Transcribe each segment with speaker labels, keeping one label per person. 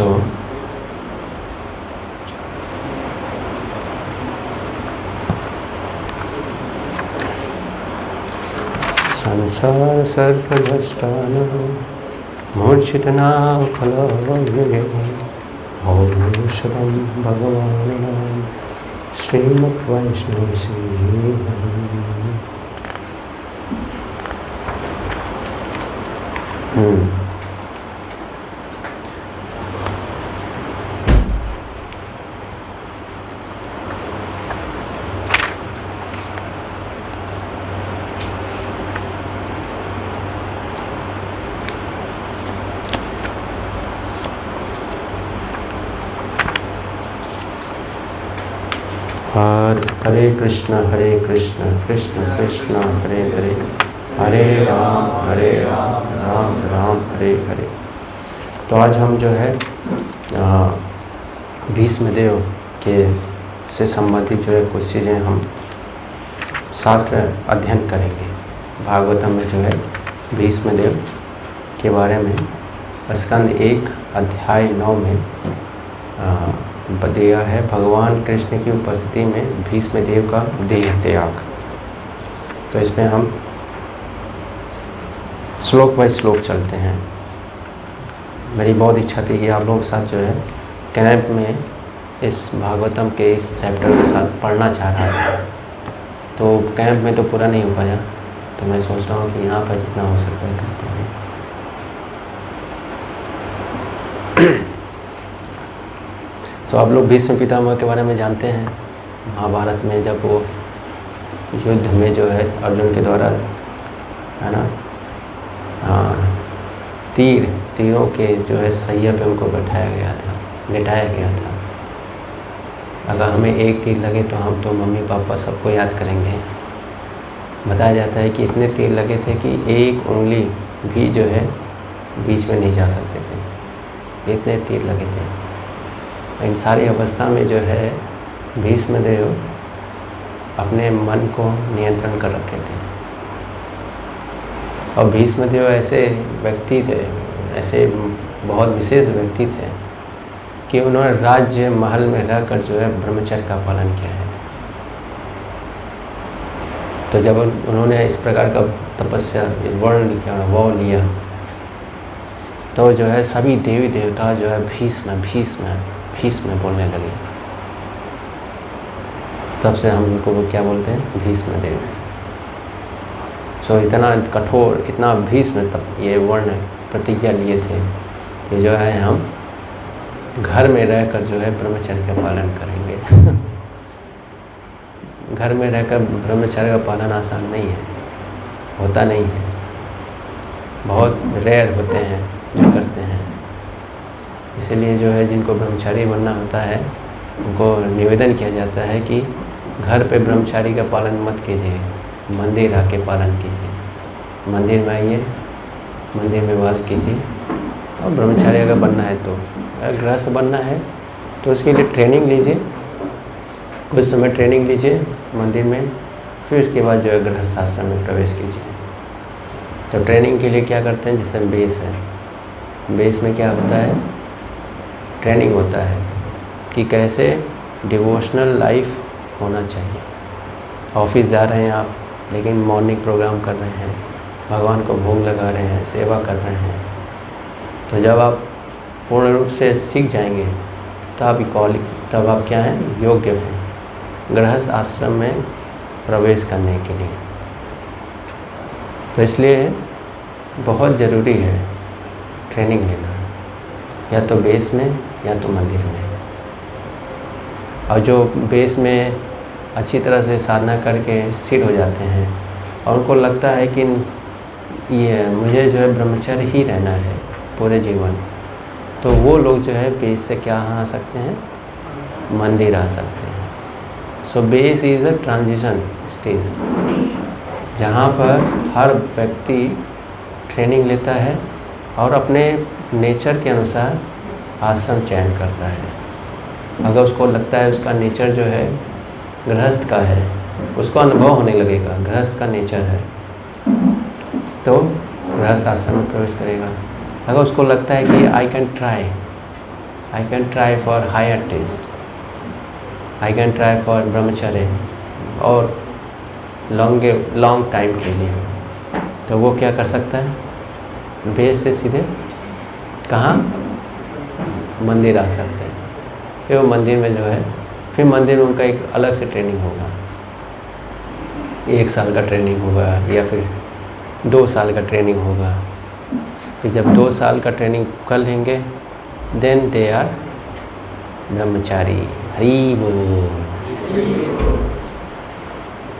Speaker 1: सो संसार सर्गभ्रष्टानां मूर्छितानां कलये औषधं भगवान् श्रीमद्वैष्णवश्री। हरे कृष्ण कृष्ण कृष्ण हरे हरे, हरे राम राम राम हरे हरे। तो आज हम जो है भीष्मदेव के से संबंधित जो है कुछ चीज़ें हम शास्त्र अध्ययन करेंगे। भागवतम में जो है भीष्मदेव के बारे में स्कंद 1 अध्याय 9 में दिया है भगवान कृष्ण की उपस्थिति में भीष्मदेव का देह त्याग। तो इसमें हम श्लोक बाय श्लोक चलते हैं। मेरी बहुत इच्छा थी कि आप लोगों के साथ जो है कैंप में इस भागवतम के इस चैप्टर के साथ पढ़ना चाह रहा था, तो कैंप में तो पूरा नहीं हो पाया, तो मैं सोच रहा हूँ कि यहाँ पर जितना हो सकता है करते हैं। तो आप लोग भीष्म पितामह के बारे में जानते हैं। महाभारत में जब वो युद्ध में जो है अर्जुन के द्वारा है ना तीरों के जो है सैया पे उनको बैठाया गया था, लेटाया गया था। अगर हमें एक तीर लगे तो हम तो मम्मी पापा सबको याद करेंगे। बताया जाता है कि इतने तीर लगे थे कि एक उंगली भी जो है बीच में नहीं जा सकते थे, इतने तीर लगे थे। इन सारी अवस्था में जो है भीष्मदेव अपने मन को नियंत्रण कर रखे थे। और भीष्मदेव ऐसे व्यक्ति थे, ऐसे बहुत विशेष व्यक्ति थे कि उन्होंने राज्य महल में रहकर जो है ब्रह्मचर्य का पालन किया है। तो जब उन्होंने इस प्रकार का तपस्या वो लिया तो जो है सभी देवी देवता जो है भीष्म बोलने लगे। तब से हम इनको क्या बोलते हैं, भीष्मदेव। सो इतना कठोर, इतना भीष्म तब ये वर्ण प्रतिज्ञा लिए थे कि जो है हम घर में रहकर जो है ब्रह्मचर्य का पालन करेंगे। घर में रहकर ब्रह्मचर्य का पालन आसान नहीं है, होता नहीं है, बहुत रेयर होते हैं जो करते हैं। इसलिए जो है जिनको ब्रह्मचारी बनना होता है उनको निवेदन किया जाता है कि घर पे ब्रह्मचारी का पालन मत कीजिए, मंदिर आके पालन कीजिए। मंदिर में आइए, मंदिर में वास कीजिए। और ब्रह्मचारी अगर बनना है तो, अगर गृहस्थ बनना है तो उसके लिए ट्रेनिंग लीजिए, कुछ समय ट्रेनिंग लीजिए मंदिर में, फिर उसके बाद जो है गृहस्थ आश्रम में प्रवेश कीजिए। तो ट्रेनिंग के लिए क्या करते हैं, जैसे बेस है, बेस में क्या होता है, ट्रेनिंग होता है कि कैसे डिवोशनल लाइफ होना चाहिए। ऑफिस जा रहे हैं आप, लेकिन मॉर्निंग प्रोग्राम कर रहे हैं, भगवान को भोग लगा रहे हैं, सेवा कर रहे हैं। तो जब आप पूर्ण रूप से सीख जाएंगे तब आप क्या हैं, योग्य हैं गृहस्थ आश्रम में प्रवेश करने के लिए। तो इसलिए बहुत ज़रूरी है ट्रेनिंग लेना, या तो बेस में या तो मंदिर में। और जो बेस में अच्छी तरह से साधना करके स्थिर हो जाते हैं और उनको लगता है कि ये मुझे जो है ब्रह्मचर्य ही रहना है पूरे जीवन, तो वो लोग जो है बेस से क्या आ सकते हैं, मंदिर आ सकते हैं। So base is a transition stage जहाँ पर हर व्यक्ति ट्रेनिंग लेता है और अपने नेचर के अनुसार आश्रम चयन करता है। अगर उसको लगता है उसका नेचर जो है गृहस्थ का है, उसको अनुभव होने लगेगा गृहस्थ का नेचर है, तो गृहस्थ आश्रम में प्रवेश करेगा। अगर उसको लगता है कि I can try, I can try for higher test, I can try for brahmacharya और लॉन्ग टाइम के लिए। तो वो क्या कर सकता है, बेस से सीधे कहाँ, मंदिर आ सकते हैं। फिर वो मंदिर में जो है, फिर मंदिर में उनका एक अलग से ट्रेनिंग होगा, 1 साल का ट्रेनिंग होगा या फिर 2 साल का ट्रेनिंग होगा। फिर जब 2 साल का ट्रेनिंग कर लेंगे देन दे आर ब्रह्मचारी। हरि बोल।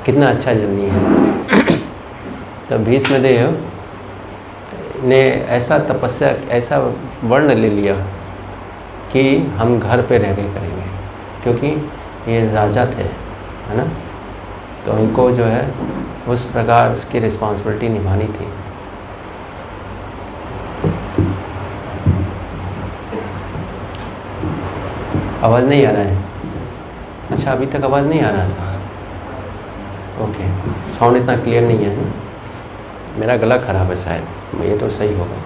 Speaker 1: कितना अच्छा जर्नी है। तो भीष्मदेव ने ऐसा तपस्या, ऐसा वर्ण ले लिया कि हम घर पे रह के करेंगे, क्योंकि ये राजा थे, है ना। तो इनको जो है उस प्रकार उसकी रिस्पॉन्सिबिलिटी निभानी थी। आवाज़ नहीं आ रहा है? अच्छा, अभी तक आवाज़ नहीं आ रहा था। ओके, साउंड इतना क्लियर नहीं है ना? मेरा गला ख़राब है शायद, ये तो सही होगा।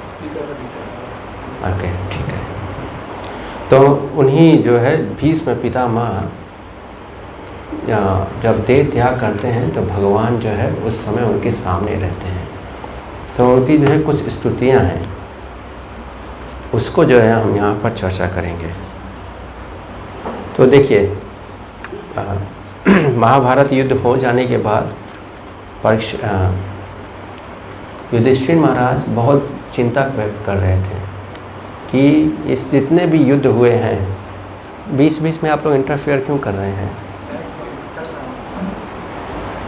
Speaker 1: ओके, ठीक है। तो उन्हीं जो है भीष्म पितामह जब देह त्याग करते हैं तो भगवान जो है उस समय उनके सामने रहते हैं। तो उनकी जो है कुछ स्तुतियाँ हैं, उसको जो है हम यहाँ पर चर्चा करेंगे। तो देखिए, महाभारत युद्ध हो जाने के बाद युधिष्ठिर महाराज बहुत चिंता व्यक्त कर रहे थे कि इस जितने भी युद्ध हुए हैं, बीच में आप लोग इंटरफेयर क्यों कर रहे हैं?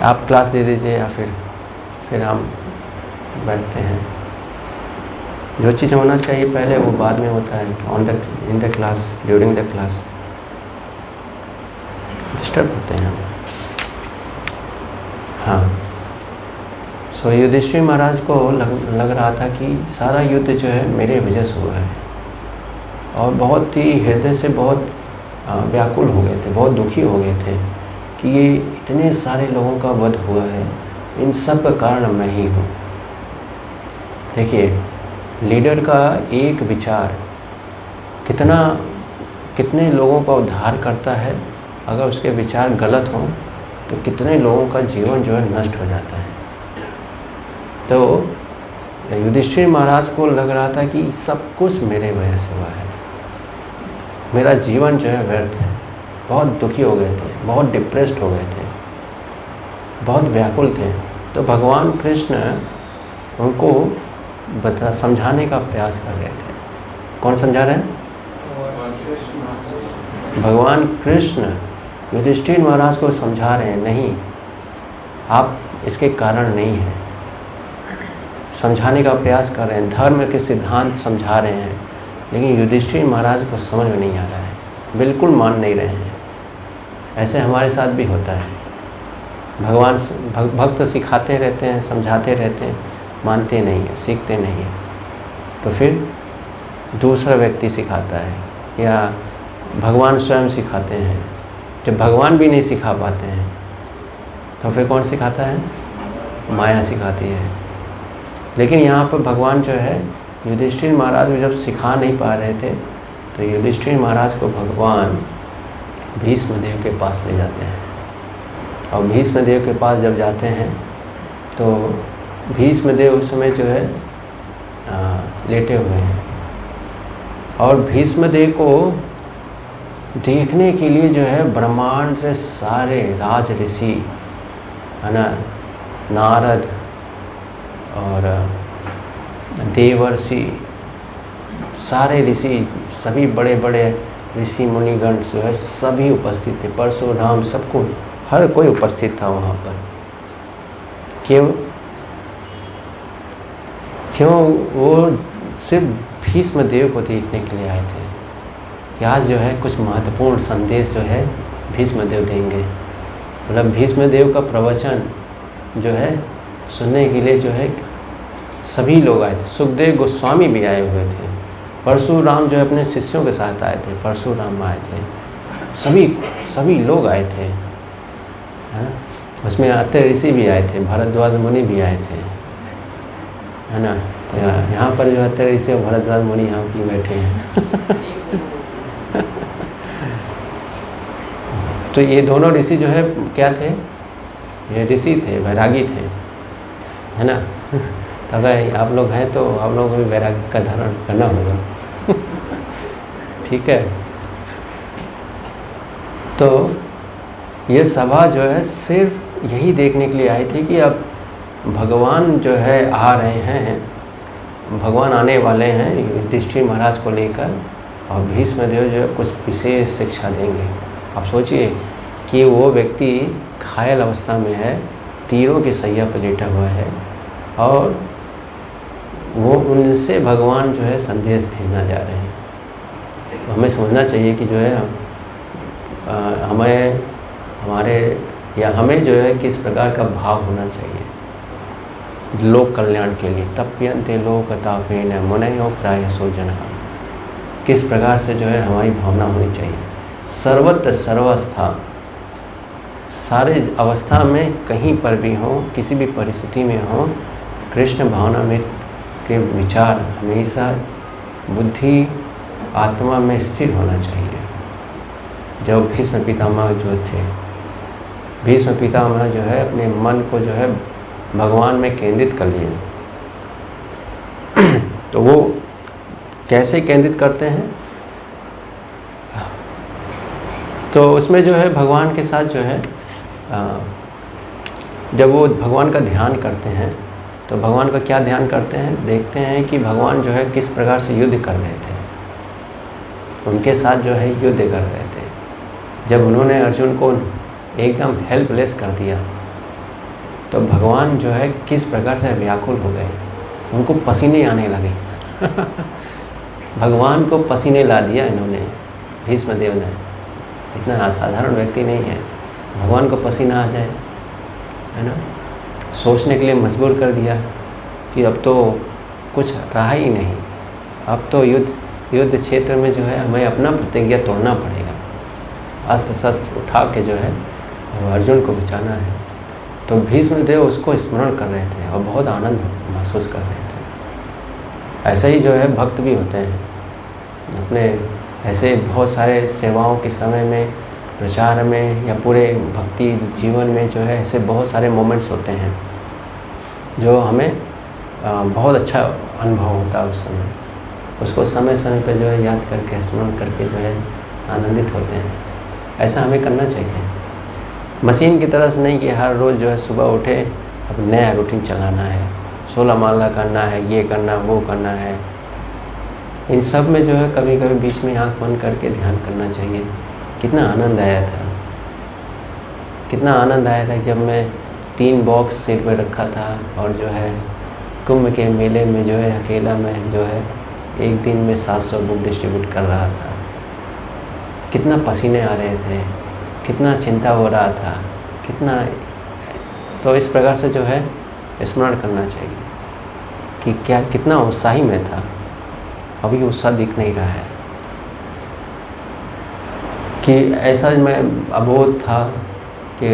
Speaker 1: आप क्लास दे दीजिए या फिर हम बैठते हैं। जो चीज़ होना चाहिए पहले वो बाद में होता है, in the class, during the class disturb होते हैं हम। हाँ, सो युधिष्ठिर महाराज को लग रहा था कि सारा युद्ध जो है मेरे वजह से हुआ है, और बहुत ही हृदय से बहुत व्याकुल हो गए थे, बहुत दुखी हो गए थे कि ये इतने सारे लोगों का वध हुआ है, इन सब का कारण मैं ही हूँ। देखिए, लीडर का एक विचार कितने लोगों का उद्धार करता है। अगर उसके विचार गलत हों तो कितने लोगों का जीवन जो है नष्ट हो जाता है। तो युधिष्ठिर महाराज को लग रहा था कि सब कुछ मेरे वजह से हुआ है, मेरा जीवन जो है व्यर्थ है। बहुत दुखी हो गए थे, बहुत डिप्रेस्ड हो गए थे, बहुत व्याकुल थे। तो भगवान कृष्ण उनको समझाने का प्रयास कर रहे थे। कौन समझा रहे हैं? भगवान कृष्ण युधिष्ठिर महाराज को समझा रहे हैं, नहीं, आप इसके कारण नहीं हैं। समझाने का प्रयास कर रहे हैं, धर्म के सिद्धांत समझा रहे हैं, लेकिन युधिष्ठिर महाराज को समझ में नहीं आ रहा है, बिल्कुल मान नहीं रहे हैं। ऐसे हमारे साथ भी होता है। भगवान भक्त सिखाते रहते हैं, समझाते रहते हैं, मानते नहीं हैं, सीखते नहीं हैं। तो फिर दूसरा व्यक्ति सिखाता है या भगवान स्वयं सिखाते हैं। जब भगवान भी नहीं सिखा पाते हैं तो फिर कौन सिखाता है? माया सिखाती है। लेकिन यहाँ पर भगवान जो है युधिष्ठिर महाराज को जब सिखा नहीं पा रहे थे तो युधिष्ठिर महाराज को भगवान भीष्मदेव के पास ले जाते हैं। और भीष्मदेव के पास जब जाते हैं तो भीष्मदेव उस समय जो है लेटे हुए हैं, और भीष्मदेव को देखने के लिए जो है ब्रह्मांड से सारे राज ऋषि, है ना, नारद और देवर्षि, सारे ऋषि, सभी बड़े बड़े ऋषि मुनिगण जो है सभी उपस्थित थे। परशुराम, सबको, हर कोई उपस्थित था वहाँ पर। क्यों वो सिर्फ भीष्मदेव को देखने के लिए आए थे कि आज जो है कुछ महत्वपूर्ण संदेश जो है भीष्मदेव देंगे। मतलब भीष्मदेव का प्रवचन जो है सुनने के लिए जो है सभी लोग आए थे। सुखदेव गोस्वामी भी आए हुए थे, परशुराम जो है अपने शिष्यों के साथ आए थे, परशुराम आए थे, सभी लोग आए थे, है ना। उसमें अत्रि ऋषि भी आए थे, भरद्वाज मुनि भी आए थे, है ना। तो यहाँ पर जो अत्रि ऋषि और भरद्वाज मुनि यहाँ भी बैठे हैं तो ये दोनों ऋषि जो है क्या थे, ये ऋषि थे, वैरागी थे, है ना। तो अगर आप लोग हैं तो आप लोगों को भी वैराग्य का धारण करना होगा। ठीक है। तो ये सभा जो है सिर्फ यही देखने के लिए आई थी कि अब भगवान जो है आ रहे हैं, भगवान आने वाले हैं युधिष्ठिर महाराज को लेकर, और भीष्मदेव जो है कुछ विशेष शिक्षा देंगे। आप सोचिए कि वो व्यक्ति घायल अवस्था में है, तीरों की सैया पर लेटा हुआ है, और वो उनसे भगवान जो है संदेश भेजना जा रहे हैं। तो हमें समझना चाहिए कि जो है हमें हमारे या हमें जो है किस प्रकार का भाव होना चाहिए लोक कल्याण के लिए। तप्यन्ते लोकतापेन मुनयो प्रायसो जनः, किस प्रकार से जो है हमारी भावना होनी चाहिए। सर्वत्र सर्वस्था, सारे अवस्था में कहीं पर भी हो, किसी भी परिस्थिति में हो, कृष्ण भावना में के विचार हमेशा बुद्धि आत्मा में स्थिर होना चाहिए। जब भीष्म पितामह जो थे, भीष्म पितामह जो है अपने मन को जो है भगवान में केंद्रित कर लिए। तो वो कैसे केंद्रित करते हैं, तो उसमें जो है भगवान के साथ जो है जब वो भगवान का ध्यान करते हैं तो भगवान का क्या ध्यान करते हैं, देखते हैं कि भगवान जो है किस प्रकार से युद्ध कर रहे थे, उनके साथ जो है युद्ध कर रहे थे। जब उन्होंने अर्जुन को एकदम हेल्पलेस कर दिया तो भगवान जो है किस प्रकार से व्याकुल हो गए, उनको पसीने आने लगे। भगवान को पसीने ला दिया इन्होंने, भीष्मदेव ने। इतना असाधारण व्यक्ति नहीं है, भगवान को पसीना आ जाए, है ना। सोचने के लिए मजबूर कर दिया कि अब तो कुछ रहा ही नहीं, अब तो युद्ध क्षेत्र में जो है हमें अपना प्रतिज्ञा तोड़ना पड़ेगा, अस्त्र शस्त्र उठा के जो है अर्जुन को बचाना है। तो भीष्मदेव उसको स्मरण कर रहे थे और बहुत आनंद महसूस कर रहे थे। ऐसे ही जो है भक्त भी होते हैं, अपने ऐसे बहुत सारे सेवाओं के समय में, प्रचार में, या पूरे भक्ति जीवन में जो है ऐसे बहुत सारे मोमेंट्स होते हैं जो हमें बहुत अच्छा अनुभव होता है उस समय। उसको समय समय पे जो है याद करके, स्मरण करके जो है आनंदित होते हैं। ऐसा हमें करना चाहिए, मशीन की तरह से नहीं कि हर रोज़ जो है सुबह उठे अब नया रूटीन चलाना है, 16 माला करना है, ये करना वो करना है। इन सब में जो है कभी कभी बीच में आँख बंद करके ध्यान करना चाहिए। कितना आनंद आया था, कितना आनंद आया था जब मैं 3 बॉक्स सिर पे रखा था और जो है कुंभ के मेले में जो है अकेला मैं जो है एक दिन में 700 बुक डिस्ट्रीब्यूट कर रहा था। कितना पसीने आ रहे थे, कितना चिंता हो रहा था, कितना। तो इस प्रकार से जो है स्मरण करना चाहिए कि क्या कितना उत्साही मैं था। अभी उत्साह दिख नहीं रहा है, कि ऐसा मैं अबोध था कि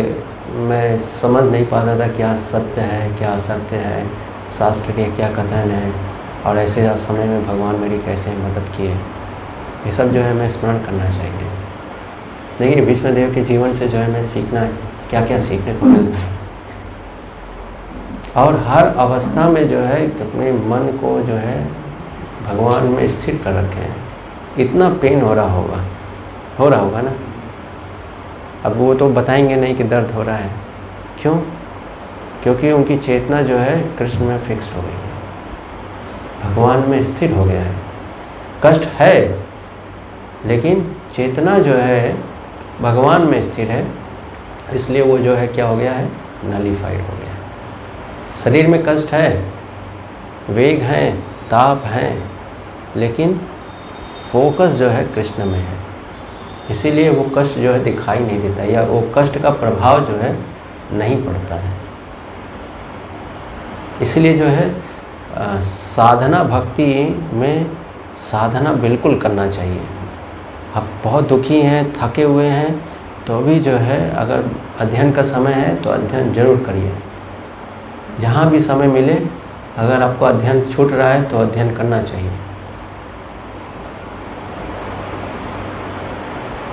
Speaker 1: मैं समझ नहीं पाता था क्या सत्य है क्या असत्य है, शास्त्र के क्या कथन है, और ऐसे समय में भगवान मेरी कैसे मदद किए। ये सब जो है हमें स्मरण करना चाहिए। देखिए भीष्मदेव के जीवन से जो है हमें सीखना क्या क्या सीखने को मिलता है, और हर अवस्था में जो है अपने मन को जो है भगवान में स्थिर कर रखे हैं। इतना पेन हो रहा होगा ना। अब वो तो बताएंगे नहीं कि दर्द हो रहा है, क्यों? क्योंकि उनकी चेतना जो है कृष्ण में फिक्स हो गई है, भगवान में स्थिर हो गया है। कष्ट है लेकिन चेतना जो है भगवान में स्थिर है, इसलिए वो जो है क्या हो गया है, नलिफाइड हो गया है। शरीर में कष्ट है, वेग है, ताप है, लेकिन फोकस जो है कृष्ण में है, इसीलिए वो कष्ट जो है दिखाई नहीं देता, या वो कष्ट का प्रभाव जो है नहीं पड़ता है। इसलिए जो है साधना भक्ति में साधना बिल्कुल करना चाहिए। आप बहुत दुखी हैं, थके हुए हैं, तो भी जो है अगर अध्ययन का समय है तो अध्ययन जरूर करिए। जहाँ भी समय मिले, अगर आपको अध्ययन छूट रहा है तो अध्ययन करना चाहिए।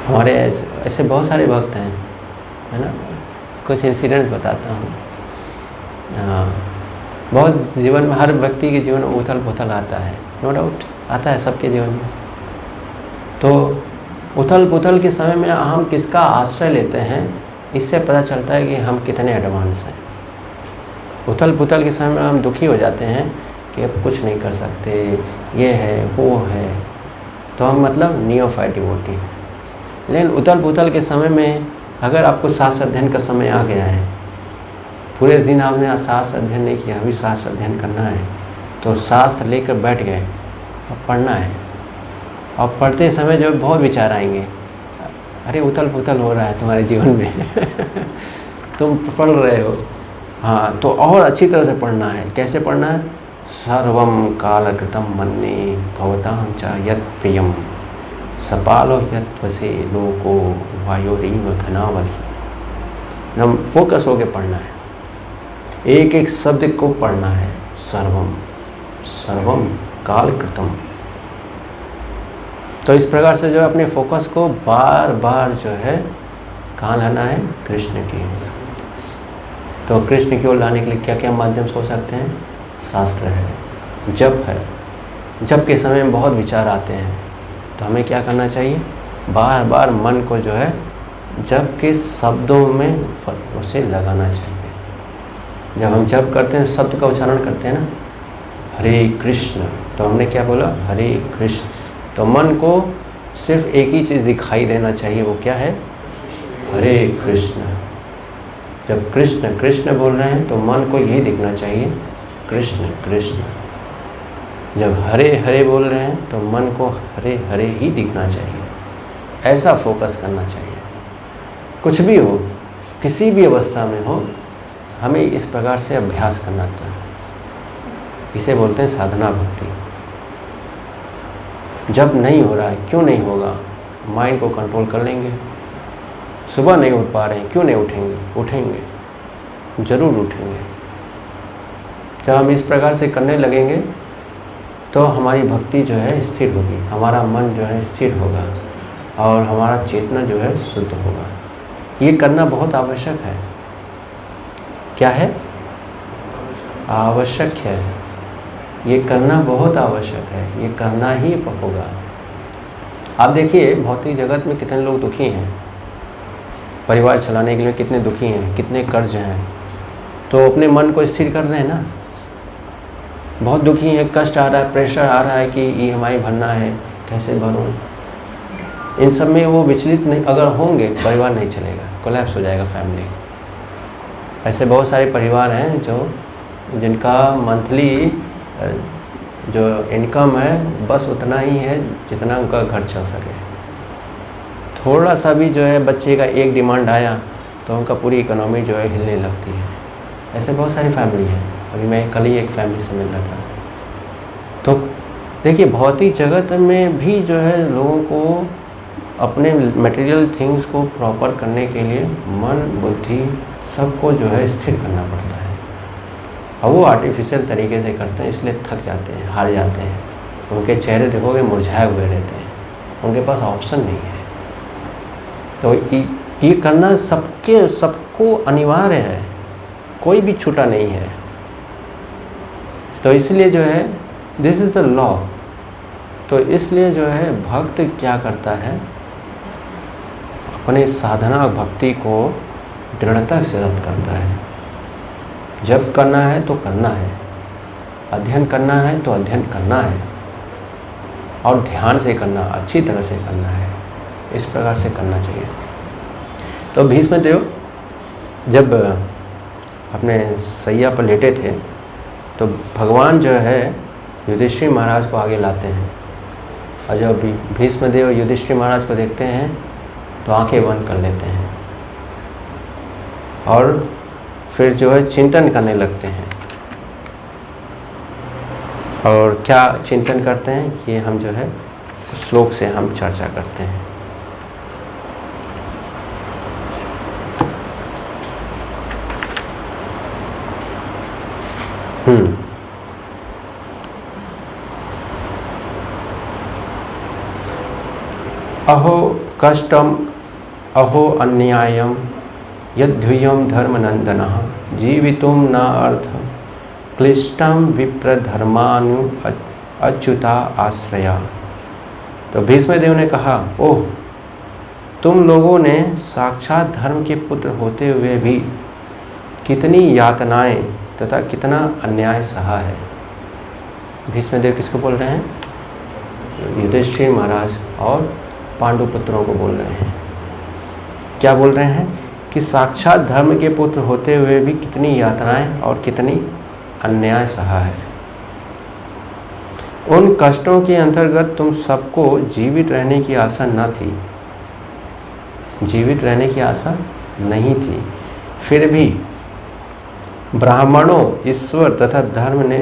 Speaker 1: हमारे ऐसे बहुत सारे भक्त हैं, है ना। कुछ इंसिडेंट्स बताता हूँ। बहुत जीवन में, हर व्यक्ति के जीवन में उथल पुथल आता है, नो डाउट आता है सबके जीवन में। तो उथल पुथल के समय में हम किसका आश्रय लेते हैं, इससे पता चलता है कि हम कितने एडवांस हैं। उथल पुथल के समय में हम दुखी हो जाते हैं कि अब कुछ नहीं कर सकते, ये है वो है, तो हम मतलब नियोफाइट डिवोटी हैं। लेकिन उथल पुथल के समय में अगर आपको शास्त्र अध्ययन का समय आ गया है, पूरे दिन आपने शास्त्र अध्ययन नहीं किया, अभी शास्त्र अध्ययन करना है, तो शास्त्र लेकर बैठ गए और पढ़ना है। और पढ़ते समय जो बहुत विचार आएंगे, अरे उथल पुथल हो रहा है तुम्हारे जीवन में तुम पढ़ रहे हो, हाँ तो और अच्छी तरह से पढ़ना है। कैसे पढ़ना है? सर्वम कालकृतम मन्ये भवतां च यत् प्रियम सपालो यत्वसे लोको वायोरीव घनावली। हम फोकस होके पढ़ना है, एक एक शब्द को पढ़ना है। सर्वम सर्वम कालकृतम। तो इस प्रकार से जो है अपने फोकस को बार बार जो है कहाँ लाना है? कृष्ण की। तो कृष्ण की ओर लाने के लिए क्या क्या माध्यम हो सकते हैं? शास्त्र है, जप है। जप के समय में बहुत विचार आते हैं, तो हमें क्या करना चाहिए? बार बार मन को जो है जप के शब्दों में उसे लगाना चाहिए। जब हम जप करते हैं, शब्द का उच्चारण करते हैं ना, हरे कृष्ण, तो हमने क्या बोला? हरे कृष्ण। तो मन को सिर्फ एक ही चीज़ दिखाई देना चाहिए, वो क्या है? हरे कृष्ण। जब कृष्ण कृष्ण बोल रहे हैं तो मन को यही दिखना चाहिए, कृष्ण कृष्ण। जब हरे हरे बोल रहे हैं तो मन को हरे हरे ही दिखना चाहिए। ऐसा फोकस करना चाहिए। कुछ भी हो, किसी भी अवस्था में हो, हमें इस प्रकार से अभ्यास करना था। इसे बोलते हैं साधना भक्ति। जब नहीं हो रहा है, क्यों नहीं होगा? माइंड को कंट्रोल कर लेंगे। सुबह नहीं उठ पा रहे हैं, क्यों नहीं उठेंगे? उठेंगे, ज़रूर उठेंगे। जब हम इस प्रकार से करने लगेंगे तो हमारी भक्ति जो है स्थिर होगी, हमारा मन जो है स्थिर होगा और हमारा चेतना जो है शुद्ध होगा। ये करना बहुत आवश्यक है। क्या है? आवश्यक है। ये करना बहुत आवश्यक है, ये करना ही होगा। आप देखिए भौतिक जगत में कितने लोग दुखी हैं, परिवार चलाने के लिए कितने दुखी हैं, कितने कर्ज हैं, तो अपने मन को स्थिर कर रहे हैं ना। बहुत दुखी हैं, कष्ट आ रहा है, प्रेशर आ रहा है कि EMI भरना है, कैसे भरूं। इन सब में वो विचलित नहीं अगर होंगे, परिवार नहीं चलेगा, कोलैप्स हो जाएगा फैमिली। ऐसे बहुत सारे परिवार हैं जिनका मंथली जो इनकम है बस उतना ही है जितना उनका घर चल सके। थोड़ा सा भी जो है बच्चे का एक डिमांड आया तो उनका पूरी इकोनॉमी जो है हिलने लगती है। ऐसे बहुत सारी फैमिली है। अभी मैं कल ही एक फैमिली से मिल रहा था। तो देखिए भौतिक जगत में भी जो है लोगों को अपने मटेरियल थिंग्स को प्रॉपर करने के लिए मन बुद्धि सबको जो है स्थिर करना पड़ता है। और वो आर्टिफिशियल तरीके से करते हैं, इसलिए थक जाते हैं, हार जाते हैं। उनके चेहरे देखोगे मुरझाए हुए रहते हैं, उनके पास ऑप्शन नहीं है। तो ये करना सबको अनिवार्य है, कोई भी छूटा नहीं है। तो इसलिए जो है दिस इज़ द लॉ। तो इसलिए जो है भक्त क्या करता है? अपने साधना भक्ति को दृढ़ता से रद्द करता है। जब करना है तो करना है, अध्ययन करना है तो अध्ययन करना है, और ध्यान से करना, अच्छी तरह से करना है। इस प्रकार से करना चाहिए। तो भीष्मदेव जब अपने सैया पर लेटे थे तो भगवान जो है युधिष्ठिर महाराज को आगे लाते हैं, और जब भीष्मदेव युधिष्ठिर महाराज को देखते हैं तो आंखें बंद कर लेते हैं और फिर जो है चिंतन करने लगते हैं। और क्या चिंतन करते हैं कि हम जो है श्लोक से हम चर्चा करते हैं। अहो कष्टम अहो अन्यायम यद्युयम धर्मनंदनः जीवितुम न अर्थम क्लिष्टम विप्रधर्मानु अच्युता आश्रया। तो भीष्मदेव ने कहा, ओह, तुम लोगों ने साक्षात धर्म के पुत्र होते हुए भी कितनी यातनाएं तथा कितना अन्याय सहा है। भीष्मदेव किसको बोल रहे हैं? युधिष्ठिर महाराज और पांडु पुत्रों को बोल रहे हैं। क्या बोल रहे हैं? कि साक्षात धर्म के पुत्र होते हुए भी कितनी यातनाएं और कितनी अन्याय सहा है। उन कष्टों के अंतर्गत तुम सबको जीवित रहने की आशा न थी, जीवित रहने की आशा नहीं थी, फिर भी ब्राह्मणों, ईश्वर तथा धर्म ने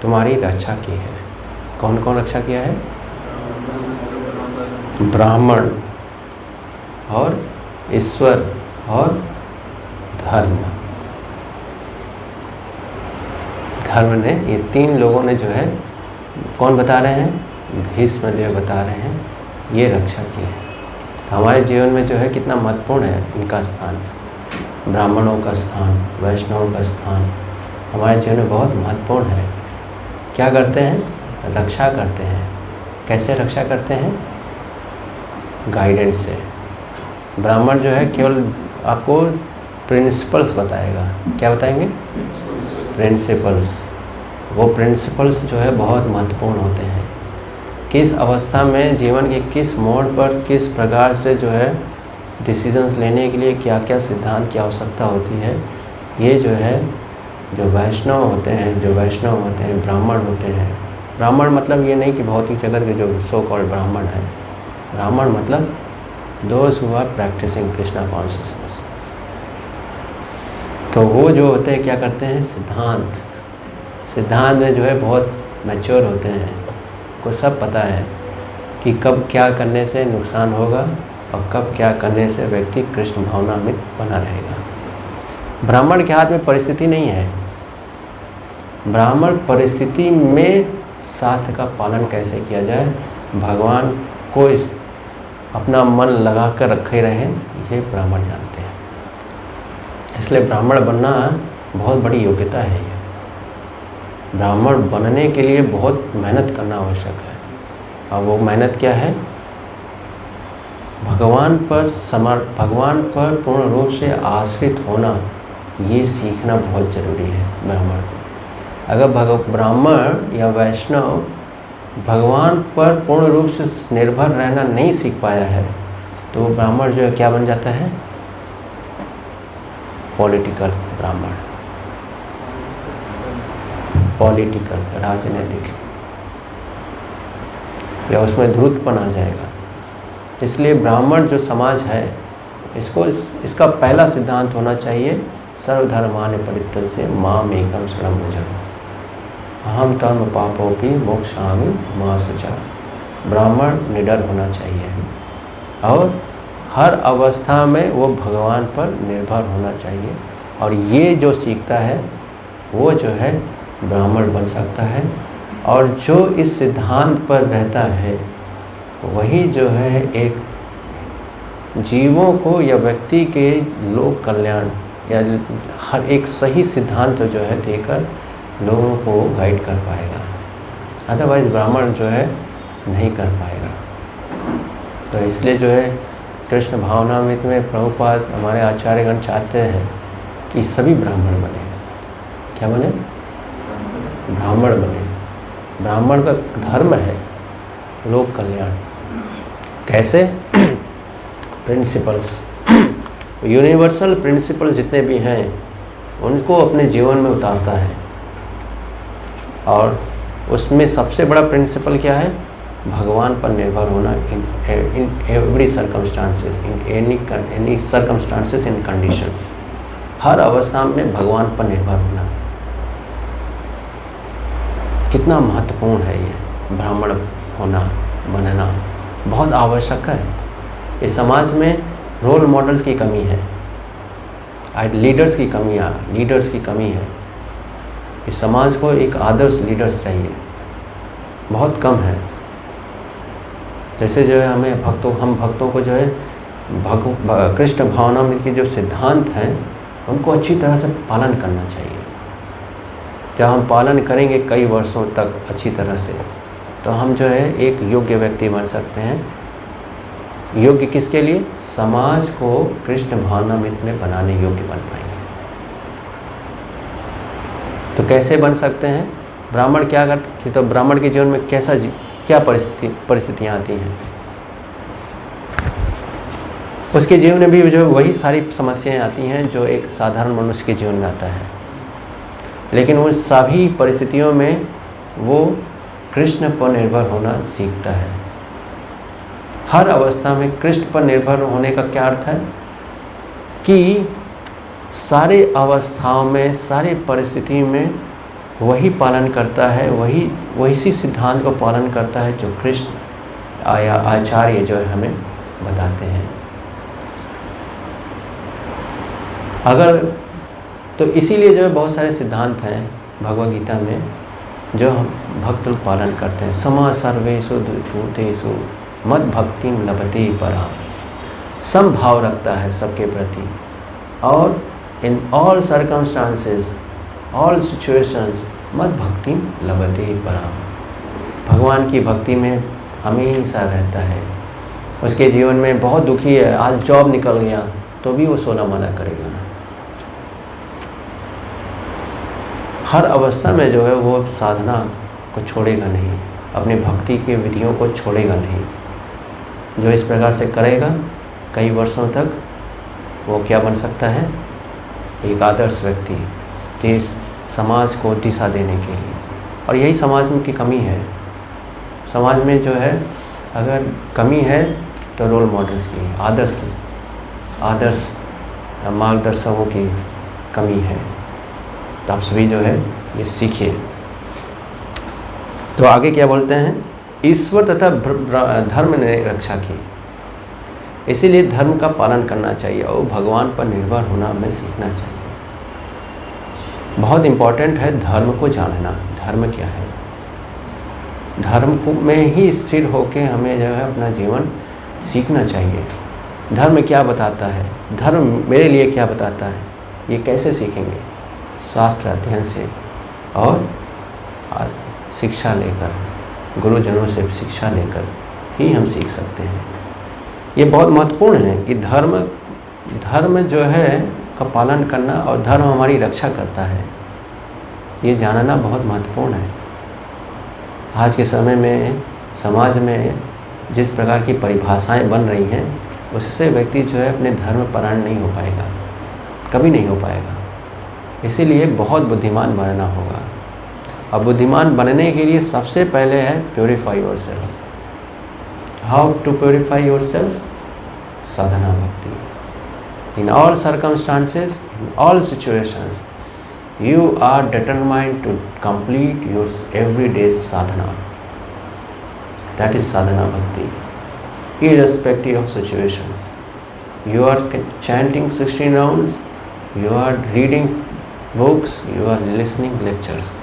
Speaker 1: तुम्हारी रक्षा की है। कौन कौन रक्षा किया है? ब्राह्मण और ईश्वर और धर्म। धर्म ने, ये तीन लोगों ने जो है, कौन बता रहे हैं? भीष्मदेव बता रहे हैं, ये रक्षा की है। तो हमारे जीवन में जो है कितना महत्वपूर्ण है इनका स्थान, ब्राह्मणों का स्थान, वैष्णवों का स्थान हमारे जीवन में बहुत महत्वपूर्ण है। क्या करते हैं? रक्षा करते हैं। कैसे रक्षा करते हैं? गाइडेंस से। ब्राह्मण जो है केवल आपको प्रिंसिपल्स बताएगा। क्या बताएंगे? प्रिंसिपल्स। वो प्रिंसिपल्स जो है बहुत महत्वपूर्ण होते हैं। किस अवस्था में, जीवन के किस मोड़ पर, किस प्रकार से जो है डिसीजंस लेने के लिए क्या क्या सिद्धांत की आवश्यकता होती है, ये जो है जो वैष्णव होते हैं, ब्राह्मण होते हैं। ब्राह्मण मतलब ये नहीं कि भौतिक जगत के जो सो कॉल्ड ब्राह्मण है। ब्राह्मण मतलब those who are practising Krishna consciousness. तो वो जो होते हैं क्या करते हैं? सिद्धांत में जो है बहुत मैच्योर होते हैं, को सब पता है कि कब क्या करने से नुकसान होगा और कब क्या करने से व्यक्ति कृष्ण भावना में बना रहेगा। ब्राह्मण के हाथ में परिस्थिति नहीं है। ब्राह्मण परिस्थिति में शास्त्र का पालन कैसे किया जाए, भगवान को इस अपना मन लगा कर रखे रहें, ये ब्राह्मण जानते हैं। इसलिए ब्राह्मण बनना बहुत बड़ी योग्यता है। ये ब्राह्मण बनने के लिए बहुत मेहनत करना आवश्यक है। और वो मेहनत क्या है? भगवान पर पूर्ण रूप से आश्रित होना, ये सीखना बहुत ज़रूरी है ब्राह्मण को। अगर ब्राह्मण या वैष्णव भगवान पर पूर्ण रूप से निर्भर रहना नहीं सीख पाया है, तो वो ब्राह्मण जो है क्या बन जाता है? पॉलिटिकल ब्राह्मण, पॉलिटिकल, राजनीतिक, या उसमें ध्रुतपन आ जाएगा। इसलिए ब्राह्मण जो समाज है, इसका पहला सिद्धांत होना चाहिए, सर्वधर्मान् परित्यज्य माम एकम शरणं व्रज अहम कर्म पापोपि मोक्षामि मा शुचा। ब्राह्मण निडर होना चाहिए और हर अवस्था में वो भगवान पर निर्भर होना चाहिए। और ये जो सीखता है वो जो है ब्राह्मण बन सकता है। और जो इस सिद्धांत पर रहता है वही जो है एक जीवों को या व्यक्ति के लोक कल्याण या हर एक सही सिद्धांत जो है देकर लोगों को गाइड कर पाएगा। अदरवाइज़ ब्राह्मण जो है नहीं कर पाएगा। तो इसलिए जो है कृष्ण भावनामृत में प्रभुपाद हमारे आचार्यगण चाहते हैं कि सभी ब्राह्मण बने। क्या बने? ब्राह्मण बने। ब्राह्मण का धर्म है लोक कल्याण। कैसे? प्रिंसिपल्स, यूनिवर्सल प्रिंसिपल जितने भी हैं उनको अपने जीवन में उतारता है। और उसमें सबसे बड़ा प्रिंसिपल क्या है? भगवान पर निर्भर होना in every circumstances, in any circumstances, in conditions. हर अवस्था में भगवान पर निर्भर होना कितना महत्वपूर्ण है। ये ब्राह्मण होना, बनना बहुत आवश्यक है। इस समाज में रोल मॉडल्स की कमी है, लीडर्स की कमी है। इस समाज को एक आदर्श लीडर्स चाहिए, बहुत कम है। जैसे जो है हम भक्तों को जो है कृष्ण भावना में के जो सिद्धांत हैं उनको अच्छी तरह से पालन करना चाहिए। जब हम पालन करेंगे कई वर्षों तक अच्छी तरह से, तो हम जो है एक योग्य व्यक्ति बन सकते हैं। योग्य किसके लिए? समाज को कृष्ण भावनामृत में बनाने योग्य बन पाएंगे। तो कैसे बन सकते हैं? ब्राह्मण क्या करते? तो ब्राह्मण के जीवन में क्या परिस्थितियाँ आती हैं? उसके जीवन में भी जो वही सारी समस्याएं आती हैं जो एक साधारण मनुष्य के जीवन में आता है, लेकिन उन सभी परिस्थितियों में वो कृष्ण पर निर्भर होना सीखता है। हर अवस्था में कृष्ण पर निर्भर होने का क्या अर्थ है? कि सारे अवस्थाओं में, सारी परिस्थिति में वही पालन करता है, वही सिद्धांत को पालन करता है जो कृष्ण या आचार्य जो है हमें बताते हैं। अगर तो इसीलिए जो है बहुत सारे सिद्धांत हैं भगवद गीता में जो हम भक्त लोग पालन करते हैं। समा सर्वेषु भूतेषु मद भक्तिम लभते पराम, समभाव रखता है सबके प्रति, और इन ऑल सर्कमस्टांसेस, ऑल सिचुएशंस मद भक्तिम लभते पराम। भगवान की भक्ति में हमेशा रहता है। उसके जीवन में बहुत दुखी है, आज जॉब निकल गया तो भी वो 16 माला करेगा। हर अवस्था में जो है वो साधना को छोड़ेगा नहीं, अपनी भक्ति की विधियों को छोड़ेगा नहीं। जो इस प्रकार से करेगा कई वर्षों तक, वो क्या बन सकता है? एक आदर्श व्यक्ति, देश समाज को दिशा देने के लिए। और यही समाज में की कमी है। समाज में जो है अगर कमी है तो रोल मॉडल्स की, आदर्श मार्गदर्शकों की कमी है। तो आप सभी जो है ये सीखिए। तो आगे क्या बोलते हैं? ईश्वर तथा धर्म ने रक्षा की, इसीलिए धर्म का पालन करना चाहिए और भगवान पर निर्भर होना हमें सीखना चाहिए। बहुत इम्पोर्टेंट है धर्म को जानना। धर्म क्या है? धर्म को में ही स्थिर होकर हमें जो है अपना जीवन सीखना चाहिए। धर्म क्या बताता है? धर्म मेरे लिए क्या बताता है? ये कैसे सीखेंगे? शास्त्र अध्ययन से और शिक्षा लेकर, गुरुजनों से शिक्षा लेकर ही हम सीख सकते हैं। ये बहुत महत्वपूर्ण है कि धर्म जो है का पालन करना और धर्म हमारी रक्षा करता है, ये जानना बहुत महत्वपूर्ण है। आज के समय में समाज में जिस प्रकार की परिभाषाएं बन रही हैं, उससे व्यक्ति जो है अपने धर्म परायण नहीं हो पाएगा, कभी नहीं हो पाएगा। इसीलिए बहुत बुद्धिमान बनना होगा। अब बुद्धिमान बनने के लिए सबसे पहले है purify yourself. How to purify yourself? साधना भक्ति। In all circumstances, in all situations, you are determined to complete your everyday sadhana. That is sadhana bhakti, irrespective of situations. You are chanting 16 rounds, you are reading books, you are listening lectures.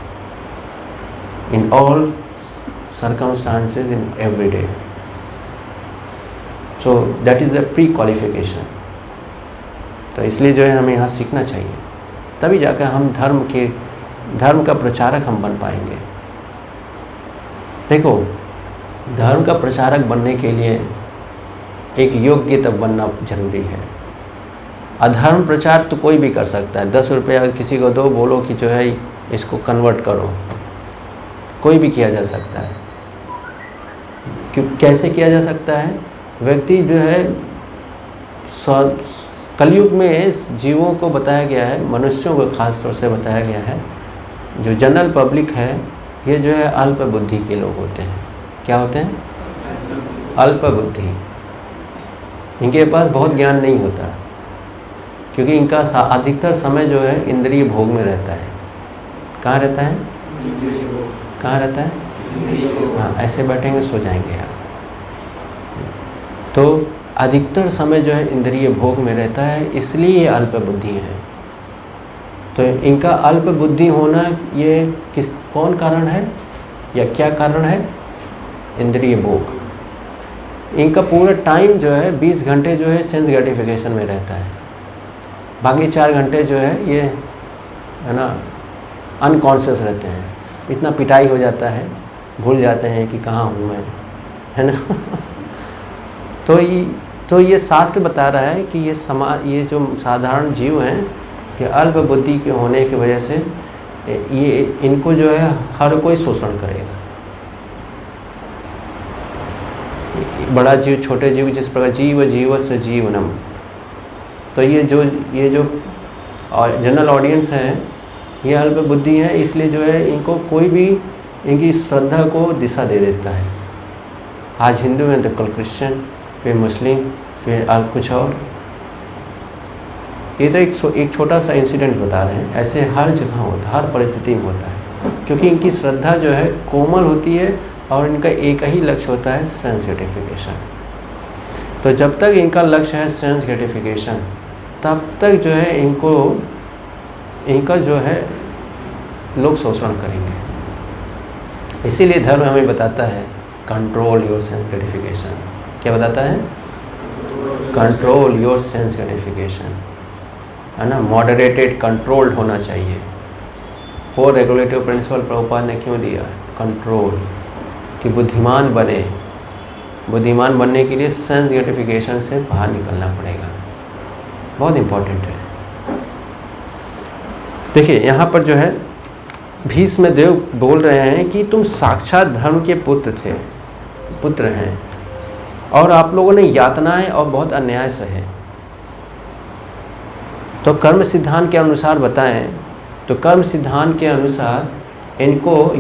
Speaker 1: In all circumstances, in every day. So that is a pre-qualification. तो इसलिए जो है हमें यहाँ सीखना चाहिए, तभी जाकर हम धर्म का प्रचारक हम बन पाएंगे। देखो, धर्म का प्रचारक बनने के लिए एक योग्य तब बनना जरूरी है। अधर्म प्रचार तो कोई भी कर सकता है। 10 रुपये अगर किसी को दो, बोलो कि जो है इसको कन्वर्ट करो, कोई भी किया जा सकता है। कैसे किया जा सकता है? व्यक्ति जो है कलयुग में जीवों को बताया गया है, मनुष्यों को खास तौर से बताया गया है, जो जनरल पब्लिक है ये जो है अल्प बुद्धि के लोग होते हैं। क्या होते हैं? अल्प बुद्धि। इनके पास बहुत ज्ञान नहीं होता, क्योंकि इनका अधिकतर समय जो है इंद्रिय भोग में रहता है। कहाँ रहता है? कहाँ रहता है? हाँ, ऐसे बैठेंगे सो जाएंगे आप। तो अधिकतर समय जो है इंद्रिय भोग में रहता है, इसलिए ये अल्प बुद्धि है। तो इनका अल्प बुद्धि होना ये कौन कारण है या क्या कारण है? इंद्रिय भोग। इनका पूरा टाइम जो है 20 घंटे जो है सेंस ग्रेटिफिकेशन में रहता है, बाकी 4 घंटे जो है ये है ना अनकॉन्शियस रहते हैं। इतना पिटाई हो जाता है, भूल जाते हैं कि कहाँ हूँ मैं, है ना। तो ये शास्त्र बता रहा है कि ये जो साधारण जीव हैं, ये अल्प बुद्धि के होने की वजह से ये इनको जो है हर कोई शोषण करेगा। बड़ा जीव छोटे जीव जिस प्रकार जीवस्य जीवनम, तो ये जो जनरल ऑडियंस है ये अल्प बुद्धि है, इसलिए जो है इनको कोई भी इनकी श्रद्धा को दिशा दे देता है। आज हिंदू में तो कल क्रिश्चियन, फिर मुस्लिम, फिर कुछ और। ये तो एक छोटा सा इंसिडेंट बता रहे हैं, ऐसे हर जगह होता है, हर परिस्थिति में होता है, क्योंकि इनकी श्रद्धा जो है कोमल होती है और इनका एक ही लक्ष्य होता है सेंस ग्रेटिफिकेशन। तो जब तक इनका लक्ष्य है सेंस ग्रेटिफिकेशन, तब तक जो है इनका जो है लोग शोषण करेंगे। इसीलिए धर्म हमें बताता है कंट्रोल योर सेंस ग्रेटिफिकेशन। क्या बताता है? कंट्रोल योर सेंस ग्रेटिफिकेशन, है ना। मॉडरेटेड कंट्रोल्ड होना चाहिए। 4 रेगुलेटिव प्रिंसिपल प्रभुपाद ने क्यों दिया? कंट्रोल, कि बुद्धिमान बने। बुद्धिमान बनने के लिए सेंस ग्रेटिफिकेशन से बाहर निकलना पड़ेगा, बहुत इम्पोर्टेंट है। देखिए यहाँ पर जो है भीष्म देव बोल रहे हैं कि तुम साक्षात धर्म के पुत्र हैं और आप लोगों ने यातनाएं और बहुत अन्याय सहे। तो कर्म सिद्धांत के अनुसार बताएं तो कर्म सिद्धांत के अनुसार इनको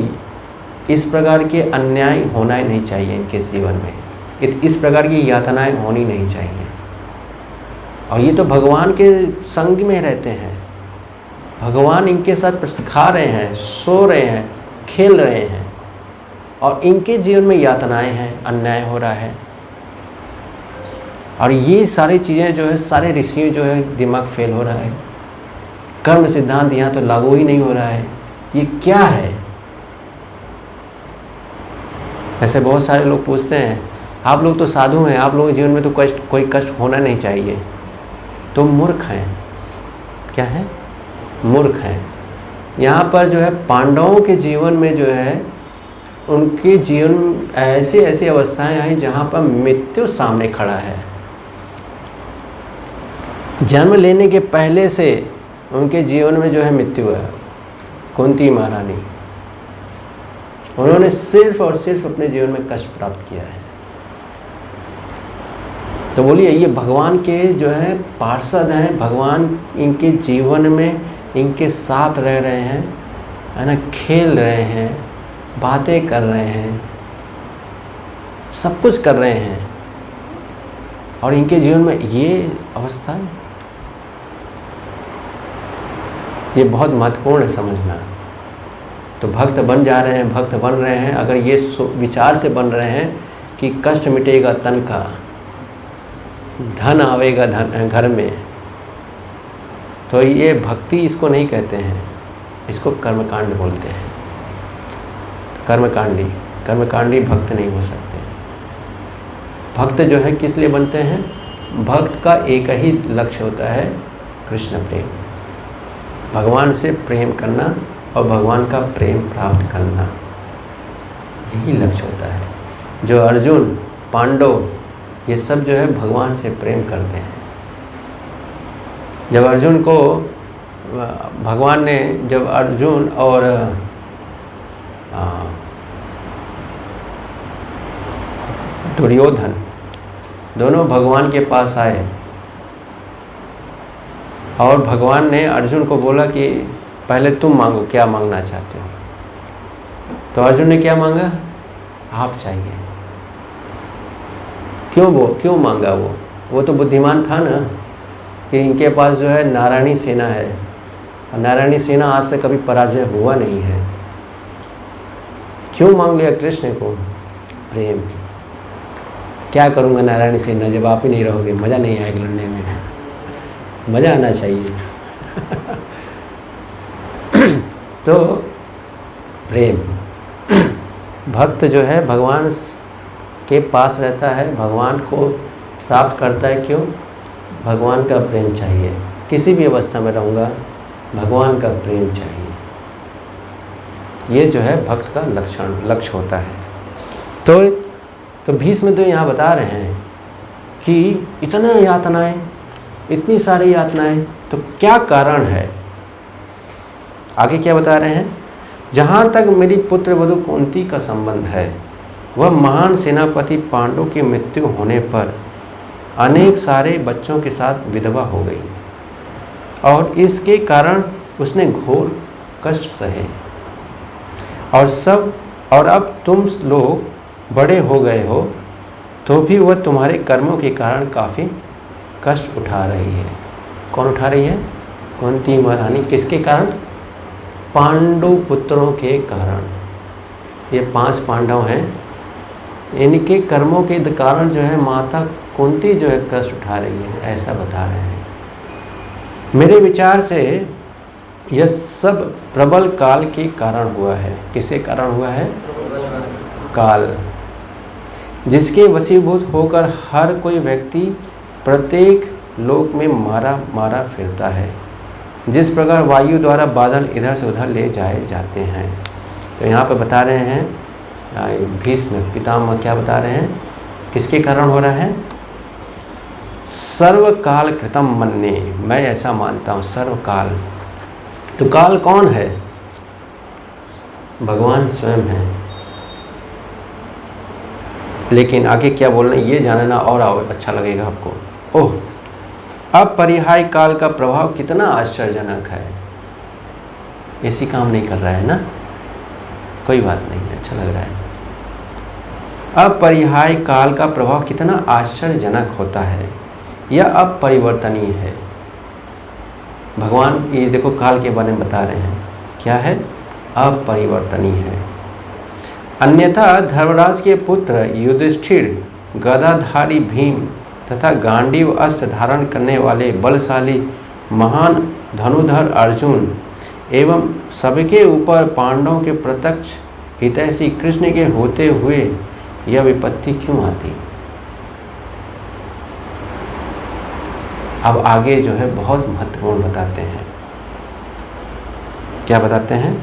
Speaker 1: इस प्रकार के अन्याय होना ही नहीं चाहिए इनके जीवन में, इस प्रकार की यातनाएं होनी नहीं चाहिए। और ये तो भगवान के संग में रहते हैं, भगवान इनके साथ सिखा रहे हैं, सो रहे हैं, खेल रहे हैं, और इनके जीवन में यातनाएं हैं, अन्याय हो रहा है। और ये सारी चीज़ें जो है सारे ऋषियों जो है दिमाग फेल हो रहा है। कर्म सिद्धांत यहाँ तो लागू ही नहीं हो रहा है, ये क्या है? ऐसे बहुत सारे लोग पूछते हैं, आप लोग तो साधु हैं, आप लोगों के जीवन में तो कोई कष्ट होना नहीं चाहिए, तो मूर्ख हैं। क्या है? मूर्ख हैं। यहाँ पर जो है पांडवों के जीवन में जो है उनके जीवन ऐसी ऐसी अवस्थाएं आई जहाँ पर मृत्यु सामने खड़ा है। जन्म लेने के पहले से उनके जीवन में जो है मृत्यु है। कुंती महारानी, उन्होंने सिर्फ और सिर्फ अपने जीवन में कष्ट प्राप्त किया है। तो बोलिए ये भगवान के जो है पार्षद हैं, भगवान इनके जीवन में इनके साथ रह रहे हैं, है ना, खेल रहे हैं, बातें कर रहे हैं, सब कुछ कर रहे हैं, और इनके जीवन में ये अवस्था है। ये बहुत महत्वपूर्ण है समझना। तो भक्त बन जा रहे हैं, भक्त बन रहे हैं, अगर ये विचार से बन रहे हैं कि कष्ट मिटेगा तन का, धन आवेगा घर में, तो ये भक्ति इसको नहीं कहते हैं, इसको कर्मकांड बोलते हैं। कर्मकांडी भक्त नहीं हो सकते। भक्त जो है किस लिए बनते हैं? भक्त का एक ही लक्ष्य होता है, कृष्ण प्रेम, भगवान से प्रेम करना और भगवान का प्रेम प्राप्त करना, यही लक्ष्य होता है। जो अर्जुन, पांडव, ये सब जो है भगवान से प्रेम करते हैं। जब अर्जुन को भगवान ने, जब अर्जुन और दुर्योधन दोनों भगवान के पास आए और भगवान ने अर्जुन को बोला कि पहले तुम मांगो, क्या मांगना चाहते हो? तो अर्जुन ने क्या मांगा? आप चाहिए। क्यों मांगा? वो तो बुद्धिमान था ना, कि इनके पास जो है नारायणी सेना है, और नारायणी सेना आज से कभी पराजय हुआ नहीं है। क्यों मांग लिया कृष्ण को? प्रेम। क्या करूँगा नारायणी सेना जब आप ही नहीं रहोगे, मज़ा नहीं आएगा लड़ने में, मज़ा आना चाहिए। तो प्रेम, भक्त जो है भगवान के पास रहता है, भगवान को प्राप्त करता है। क्यों? भगवान का प्रेम चाहिए। किसी भी अवस्था में रहूँगा, भगवान का प्रेम चाहिए। ये जो है भक्त का लक्ष्य होता है। तो भीष्म तो यहाँ बता रहे हैं कि इतना यातनाएं, इतनी सारी यातनाएं, तो क्या कारण है? आगे क्या बता रहे हैं? जहाँ तक मेरी पुत्र वधु कुंती का संबंध है, वह महान सेनापति पांडु की मृत्यु होने पर अनेक सारे बच्चों के साथ विधवा हो गई और इसके कारण उसने घोर कष्ट सहे। और अब तुम लोग बड़े हो गए हो तो भी वह तुम्हारे कर्मों के कारण काफ़ी कष्ट उठा रही है। कौन उठा रही है? कुंती महारानी। किसके कारण? पांडु पुत्रों के कारण। ये 5 पांडव हैं, इनके कर्मों के कारण जो है माता कुंती जो है कष्ट उठा रही है, ऐसा बता रहे हैं। मेरे विचार से यह सब प्रबल काल के कारण हुआ है। किसके कारण हुआ है? काल, जिसके वशीभूत होकर हर कोई व्यक्ति प्रत्येक लोक में मारा फिरता है। जिस प्रकार वायु द्वारा बादल इधर से उधर ले जाए जाते हैं। तो यहाँ पे बता रहे हैं भीष्म पितामह क्या बता रहे हैं? किसके कारण हो रहा है? सर्वकाल कृतम मन्ये, मैं ऐसा मानता हूँ। सर्वकाल, तो काल कौन है? भगवान स्वयं है। लेकिन आगे क्या बोल रहे हैं ये जानना और अच्छा लगेगा आपको। ओह, अपरिहार्य काल का प्रभाव कितना आश्चर्यजनक है। ऐसी काम नहीं कर रहा है ना, कोई बात नहीं, अच्छा लग रहा है। अपरिहार्य काल का प्रभाव कितना आश्चर्यजनक होता है, यह अपरिवर्तनीय है। भगवान ये देखो काल के बारे में बता रहे हैं, क्या है? अपरिवर्तनीय है। अन्यथा धर्मराज के पुत्र युधिष्ठिर, गदाधारी भीम तथा गांडीव अस्त्र धारण करने वाले बलशाली महान धनुधर अर्जुन एवं सबके ऊपर पांडवों के प्रत्यक्ष हितैषी कृष्ण के होते हुए यह विपत्ति क्यों आती? अब आगे जो है बहुत महत्वपूर्ण बताते हैं। क्या बताते हैं?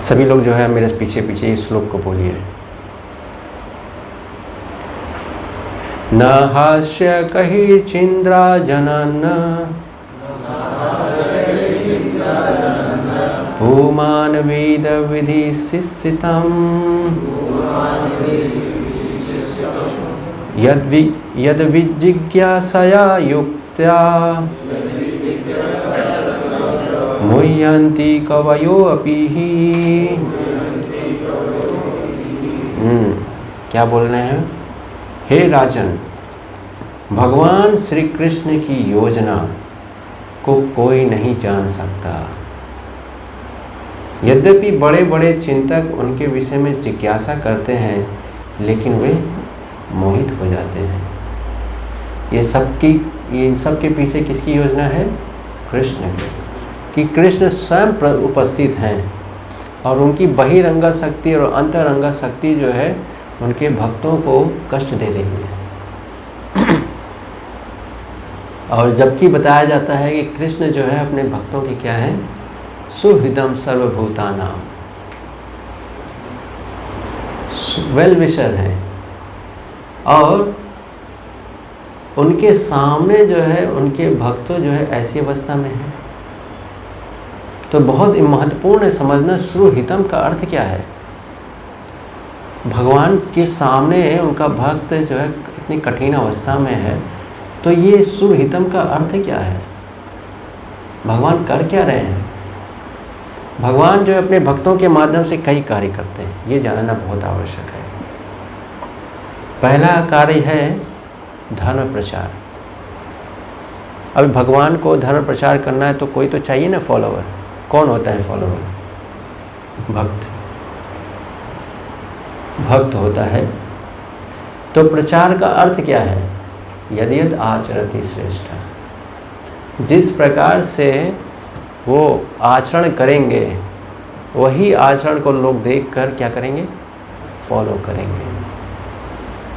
Speaker 1: सभी लोग जो है मेरे पीछे पीछे इस श्लोक को बोलिए। न हास्य कहि चिंद्रा जनन भूमान वेद विधि शिष्यतम यद विजिज्ञासया युक्त्या मुह्यन्ति कवयो अपि ही। क्या बोल रहे हैं? हे राजन, भगवान श्री कृष्ण की योजना को कोई नहीं जान सकता। यद्यपि बड़े बड़े चिंतक उनके विषय में जिज्ञासा करते हैं, लेकिन वे मोहित हो जाते हैं। ये सब के पीछे किसकी योजना है? कृष्ण की। कि कृष्ण स्वयं उपस्थित हैं और उनकी बहिरंगा शक्ति और अंतरंगा शक्ति जो है उनके भक्तों को कष्ट दे रही है। और जबकि बताया जाता है कि कृष्ण जो है अपने भक्तों के क्या है? सुहृदम सर्वभूतानाम, वेल विशर हैं। और उनके सामने जो है उनके भक्त जो है ऐसी अवस्था में है। तो बहुत महत्वपूर्ण है समझना सुहृदम का अर्थ क्या है। भगवान के सामने उनका भक्त जो है इतनी कठिन अवस्था में है, तो ये सुहृदम का अर्थ क्या है? भगवान कर क्या रहे हैं? भगवान जो है अपने भक्तों के माध्यम से कई कार्य करते हैं, ये जानना बहुत आवश्यक है। पहला कार्य है धर्म प्रचार। अब भगवान को धर्म प्रचार करना है तो कोई तो चाहिए ना फॉलोअर। कौन होता है फॉलोअर? भक्त। भक्त होता है। तो प्रचार का अर्थ क्या है? यदि यद आचरति श्रेष्ठ, जिस प्रकार से वो आचरण करेंगे वही आचरण को लोग देखकर क्या करेंगे? फॉलो करेंगे।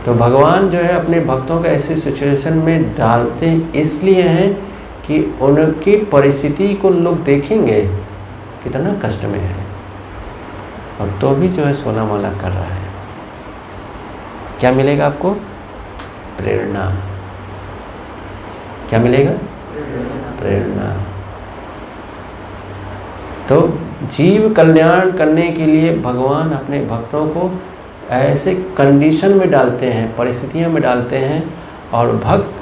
Speaker 1: तो भगवान जो है अपने भक्तों को ऐसी सिचुएशन में डालते इसलिए हैं कि उनकी परिस्थिति को लोग देखेंगे कितना कष्ट में है, और तो भी जो है 16 माला कर रहा है। क्या मिलेगा आपको? प्रेरणा। क्या मिलेगा? प्रेरणा। तो जीव कल्याण करने के लिए भगवान अपने भक्तों को ऐसे कंडीशन में डालते हैं, परिस्थितियों में डालते हैं, और भक्त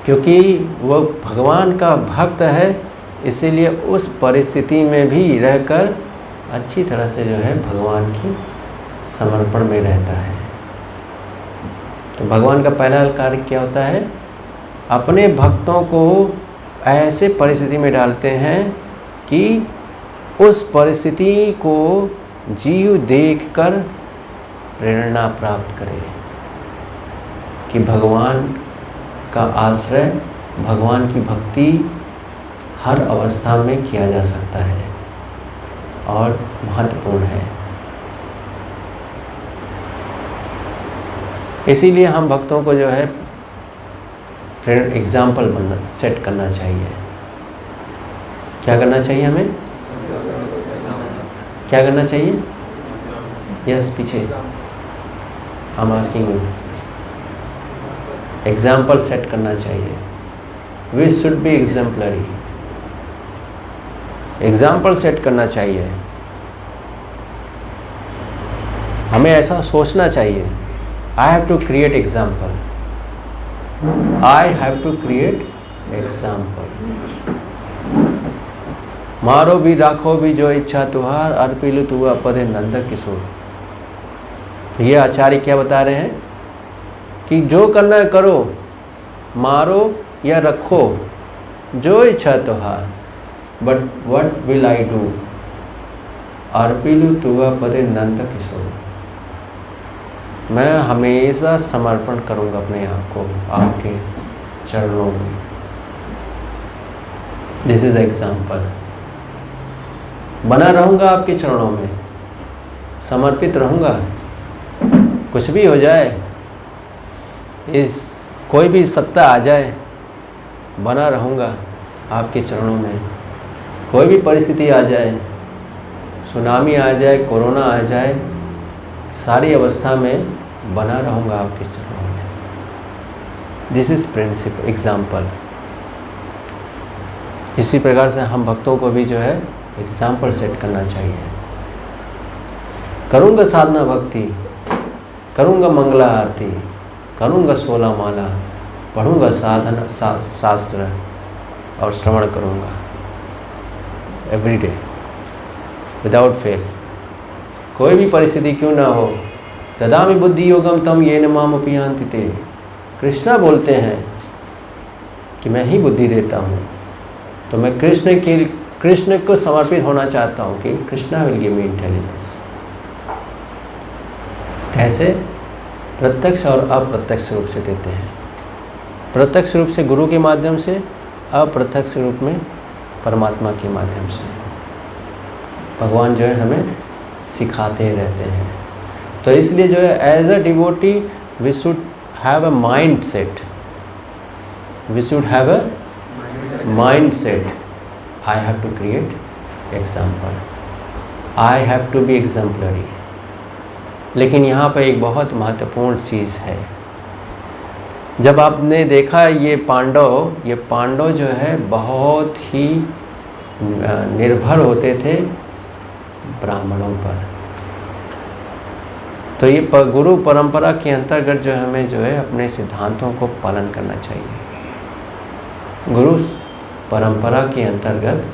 Speaker 1: क्योंकि वो भगवान का भक्त है इसीलिए उस परिस्थिति में भी रहकर अच्छी तरह से जो है भगवान की समर्पण में रहता है। तो भगवान का पहला कार्य क्या होता है? अपने भक्तों को ऐसे परिस्थिति में डालते हैं कि उस परिस्थिति को जीव देखकर प्रेरणा प्राप्त करे कि भगवान का आश्रय, भगवान की भक्ति हर अवस्था में किया जा सकता है और महत्वपूर्ण है। इसीलिए हम भक्तों को जो है एग्जाम्पल बनना सेट करना चाहिए। क्या करना चाहिए हमें? क्या करना चाहिए? यस, पीछे हम आस्किंग यू। एग्जाम्पल सेट करना चाहिए। We should be exemplary. Example set करना चाहिए। हमें ऐसा सोचना चाहिए, I have to create example, I have to create example. मारो भी राखो भी जो इच्छा तुहार, अर्पिलु तुआ पदे नंद किशोर। तो ये आचार्य क्या बता रहे हैं कि जो करना है करो, मारो या रखो, जो इच्छा तुहार, but what will I do, अर्पिलु तुआ पदे नंद किशोर। मैं हमेशा समर्पण करूंगा अपने आप को आपके चरणों में। This is example. बना रहूंगा आपके चरणों में, समर्पित रहूंगा, कुछ भी हो जाए, इस कोई भी सत्ता आ जाए, बना रहूंगा आपके चरणों में। कोई भी परिस्थिति आ जाए, सुनामी आ जाए, कोरोना आ जाए, सारी अवस्था में बना रहूंगा आपके चरणों में। This is principle, example. इसी प्रकार से हम भक्तों को भी जो है एग्जाम्पल सेट करना चाहिए। करूंगा साधना भक्ति, करूंगा मंगला आरती, करूंगा 16 माला, पढ़ूंगा साधन शास्त्र और श्रवण करूंगा एवरी डे विदाउट फेल। कोई भी परिस्थिति क्यों ना हो, ददामि बुद्धि योगम तम येन माम उपयान्ति ते। कृष्णा बोलते हैं कि मैं ही बुद्धि देता हूँ, तो मैं कृष्ण को समर्पित होना चाहता हूँ कि Krishna will give me intelligence. कैसे? प्रत्यक्ष और अप्रत्यक्ष रूप से देते हैं। प्रत्यक्ष रूप से गुरु के माध्यम से, अप्रत्यक्ष रूप में परमात्मा के माध्यम से। भगवान जो है हमें सिखाते रहते हैं। तो इसलिए जो है as a devotee we should have a mind set, we should have a mind set. I have to create example, I have to be exemplary. लेकिन यहाँ पर एक बहुत महत्वपूर्ण चीज़ है। जब आपने देखा ये पांडव जो है बहुत ही निर्भर होते थे ब्राह्मणों पर। तो ये गुरु परंपरा के अंतर्गत जो हमें जो है अपने सिद्धांतों को पालन करना चाहिए। गुरु परंपरा के अंतर्गत